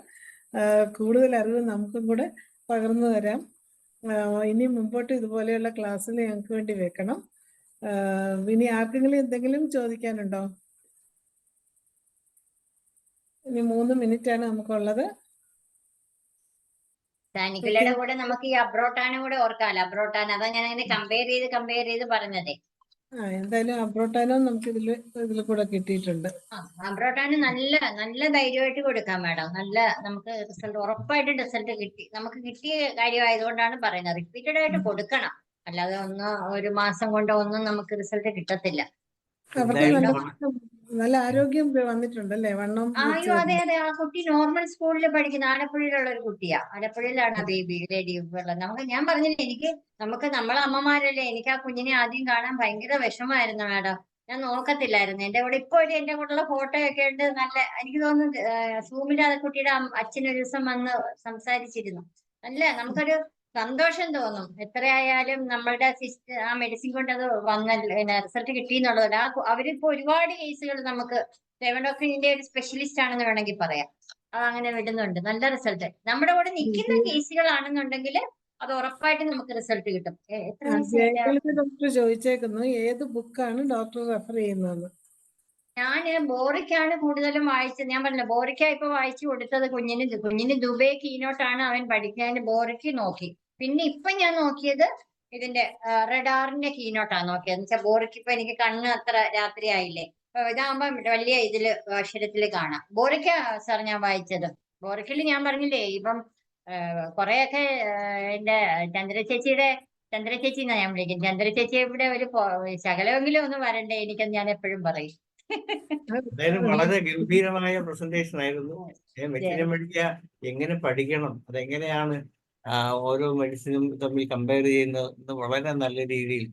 കൂടുതൽ അറിവ് നമുക്കും കൂടെ പകർന്നു തരാം. ഇനി മുമ്പോട്ട് ഇതുപോലെയുള്ള ക്ലാസ്സുകൾ ഞങ്ങൾക്ക് വേണ്ടി വെക്കണം. ഇനി ആർക്കെങ്കിലും എന്തെങ്കിലും ചോദിക്കാനുണ്ടോ? ഇനി 3 മിനിറ്റാണ് നമുക്കുള്ളത്. സാനിക്കുലയുടെ കൂടെ നമുക്ക് ഈ അബ്രോട്ടാനും കൂടെ ഓർക്കാമല്ലോ. അബ്രോട്ടാൻ അതാ ഞാൻ അങ്ങനെ കമ്പയർ ചെയ്ത് പറഞ്ഞതേ. എന്തായാലും അബ്രോട്ടാനും നമുക്ക് ഇതിൽ കൂടെ കിട്ടിയിട്ടുണ്ട്. അബ്രോട്ടാന് നല്ല ധൈര്യമായിട്ട് കൊടുക്കാം മാഡം. നമുക്ക് റിസൾട്ട് ഉറപ്പായിട്ടും റിസൾട്ട് കിട്ടി. നമുക്ക് കിട്ടിയ കാര്യമായതുകൊണ്ടാണ് പറയുന്നത്. റിപ്പീറ്റഡ് ആയിട്ട് കൊടുക്കണം. അല്ലാതെ ഒരു മാസം കൊണ്ടോ ഒന്നും നമുക്ക് റിസൾട്ട് കിട്ടത്തില്ല. അവർക്ക് എന്തായാലും നല്ല ആരോഗ്യം വന്നിട്ടുണ്ടല്ലേ, വണ്ണം അയ്യോ അതെ അതെ, ആ കുട്ടി നോർമൽ സ്കൂളിൽ പഠിക്കുന്ന ആലപ്പുഴയിലുള്ള ഒരു കുട്ടിയാ. ആലപ്പുഴയിലാണ് ആ ബേബി ലേഡി ഉള്ളത്. ഞാൻ പറഞ്ഞില്ലേ, നമ്മളെ അമ്മമാരല്ലേ, എനിക്ക് ആ കുഞ്ഞിനെ ആദ്യം കാണാൻ ഭയങ്കര വിഷമായിരുന്നു മാഡം. ഞാൻ നോക്കത്തില്ലായിരുന്നു. എന്റെ കൂടെ ഇപ്പൊ എന്റെ കൂടെയുള്ള ഫോട്ടോ ഒക്കെ ഉണ്ട്. നല്ല എനിക്ക് തോന്നുന്നു സൂമിൽ ആ കുട്ടിയുടെ അച്ഛനൊരു ദിവസം വന്ന് സംസാരിച്ചിരുന്നു. നമുക്കൊരു സന്തോഷം തോന്നും. എത്രയായാലും നമ്മളുടെ ആ മെഡിസിൻ കൊണ്ട് അത് റിസൾട്ട് കിട്ടിയെന്നുള്ളത്. അവരിപ്പോ ഒരുപാട് കേസുകൾ നമുക്ക് ഡോക്ടറിന്റെ ഒരു സ്പെഷ്യലിസ്റ്റ് ആണെന്ന് വേണമെങ്കിൽ പറയാം. അത് അങ്ങനെ വിടുന്നുണ്ട്. നല്ല റിസൾട്ട് നമ്മുടെ കൂടെ നിൽക്കുന്ന കേസുകളാണെന്നുണ്ടെങ്കിൽ അത് ഉറപ്പായിട്ട് നമുക്ക് റിസൾട്ട് കിട്ടും. എത്ര ഡോക്ടർ ചോദിച്ചേക്കുന്നു ഏത് ബുക്കാണ് ഡോക്ടർ റെഫർ ചെയ്യുന്നത്. ഞാന് ബോറിക്കാണ് കൂടുതലും വായിച്ചത്. ഞാൻ പറഞ്ഞില്ല, ബോറിക്ക ഇപ്പൊ വായിച്ചു കൊടുത്തത് കുഞ്ഞിന് ദുബൈ കീനോട്ടാണ് അവൻ പഠിക്കാൻ. ബോറിക്ക് നോക്കി. പിന്നെ ഇപ്പൊ ഞാൻ നോക്കിയത് ഇതിന്റെ റഡാറിന്റെ കീനോട്ടാണ് നോക്കിയത്. എന്ന് വെച്ചാൽ ബോറിക്ക് ഇപ്പൊ എനിക്ക് കണ്ണ് അത്ര രാത്രി ആയില്ലേ, ഇതാകുമ്പോ വലിയ ഇതില് അക്ഷരത്തില് കാണാം. ബോറിക്ക സാർ ഞാൻ വായിച്ചത്. ബോറിക്കല് ഞാൻ പറഞ്ഞില്ലേ ഇപ്പം കൊറേയൊക്കെ എന്റെ ചന്ദ്ര ചേച്ചി എന്നാ ഞാൻ വിളിക്കുന്നത്. ചന്ദ്ര ചേച്ചി ഇവിടെ ഒരു ശകലമെങ്കിലും ഒന്ന് വരണ്ടേ എനിക്കെന്ന് ഞാൻ എപ്പോഴും പറയും. എന്തായാലും വളരെ ഗംഭീരമായ പ്രസന്റേഷൻ ആയിരുന്നു. മെഡിസിൻ പഠിക്കുക എങ്ങനെ പഠിക്കണം, അതെങ്ങനെയാണ് ഓരോ മെഡിസിനും തമ്മിൽ കമ്പയർ ചെയ്യുന്നത് വളരെ നല്ല രീതിയിൽ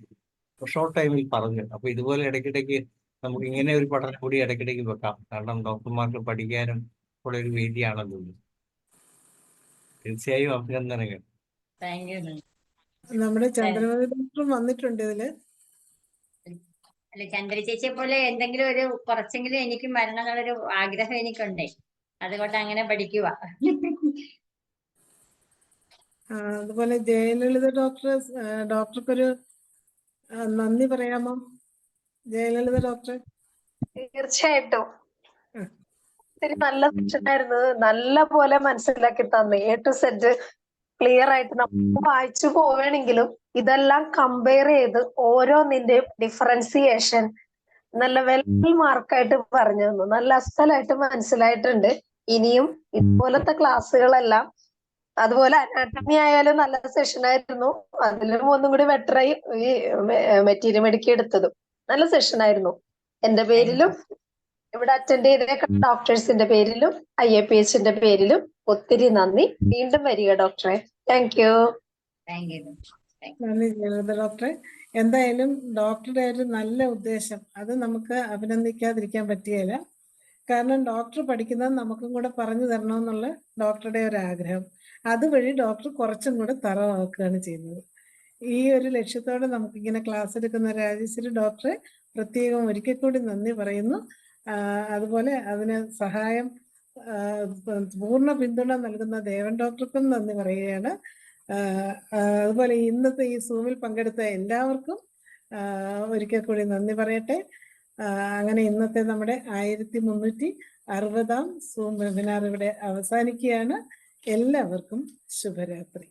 ഷോർട്ട് ടൈമിൽ പറഞ്ഞു. അപ്പൊ ഇതുപോലെ ഇടയ്ക്കിടയ്ക്ക് നമുക്ക് ഇങ്ങനെ ഒരു പഠനം കൂടി ഇടയ്ക്കിടയ്ക്ക് വെക്കാം. കാരണം ഡോക്ടർമാർക്ക് പഠിക്കാനും ഉള്ള ഒരു വേദിയാണല്ലോ. തീർച്ചയായും അഭിനന്ദനങ്ങൾ. Thank you. നമ്മുടെ ചന്ദ്രമതി ഡോക്ടറും വന്നിട്ടുണ്ട് ഇതില്. അല്ല, ചന്ദ്ര ചേച്ചിയെ പോലെ എന്തെങ്കിലും ഒരു കുറച്ചെങ്കിലും എനിക്ക് വരണം എന്നുള്ളൊരു ആഗ്രഹം എനിക്കുണ്ട്. അതുകൊണ്ട് അങ്ങനെ പഠിക്കുക. അതുപോലെ ജയലളിത ഡോക്ടർക്കൊരു നന്ദി പറയാമോ? ജയലളിത ഡോക്ടർ. തീർച്ചയായിട്ടും ഒത്തിരി നല്ല സെഷനായിരുന്നു. നല്ല പോലെ മനസ്സിലാക്കി തന്നു. A to Z ക്ലിയർ ആയിട്ട് നമുക്ക് വായിച്ചു പോവുകയാണെങ്കിലും ഇതെല്ലാം കമ്പയർ ചെയ്ത് ഓരോന്നിന്റെയും ഡിഫറൻസിയേഷൻ നല്ല വെൽ മാർക്കായിട്ട് പറഞ്ഞു തന്നു. നല്ല അസലായിട്ട് മനസ്സിലായിട്ടുണ്ട്. ഇനിയും ഇതുപോലത്തെ ക്ലാസ്സുകളെല്ലാം, അതുപോലെ അനാട്ടമി ആയാലും നല്ല സെഷനായിരുന്നു. അതിലും ഒന്നും കൂടി ബെറ്ററായി ഈ മെറ്റീരിയൽ മെഡിക്കൽ എടുത്തതും നല്ല സെഷനായിരുന്നു. എന്റെ പേരിലും ഇവിടെ അറ്റൻഡ് ചെയ്ത ഡോക്ടേഴ്സിന്റെ പേരിലും IAPHന്റെ പേരിലും ഒത്തിരി നന്ദി. വീണ്ടും വരിക ഡോക്ടറെ. Thank you. നന്ദി ജയലളിത ഡോക്ടറെ. എന്തായാലും ഡോക്ടറുടെ ഒരു നല്ല ഉദ്ദേശം അത് നമുക്ക് അഭിനന്ദിക്കാതിരിക്കാൻ പറ്റുകയില്ല. കാരണം ഡോക്ടർ പഠിക്കുന്നത് നമുക്കും കൂടെ പറഞ്ഞു തരണമെന്നുള്ള ഡോക്ടറുടെ ഒരു ആഗ്രഹം. അതുവഴി ഡോക്ടർ കുറച്ചും കൂടെ തറവാക്കുകയാണ് ചെയ്യുന്നത്. ഈ ഒരു ലക്ഷ്യത്തോടെ നമുക്കിങ്ങനെ ക്ലാസ് എടുക്കുന്ന രാജേശ്വരി ഡോക്ടറെ പ്രത്യേകം ഒരിക്കൽ കൂടി നന്ദി പറയുന്നു. അതുപോലെ അതിന് സഹായം പൂർണ്ണ പിന്തുണ നൽകുന്ന ദേവൻ ഡോക്ടർക്കും നന്ദി പറയുകയാണ്. അതുപോലെ ഇന്നത്തെ ഈ സൂമിൽ പങ്കെടുത്ത എല്ലാവർക്കും ഒരിക്കൽ കൂടി നന്ദി പറയട്ടെ. അങ്ങനെ ഇന്നത്തെ നമ്മുടെ 1360 സൂം വെബിനാർ ഇവിടെ അവസാനിക്കുകയാണ്. എല്ലാവർക്കും ശുഭരാത്രി.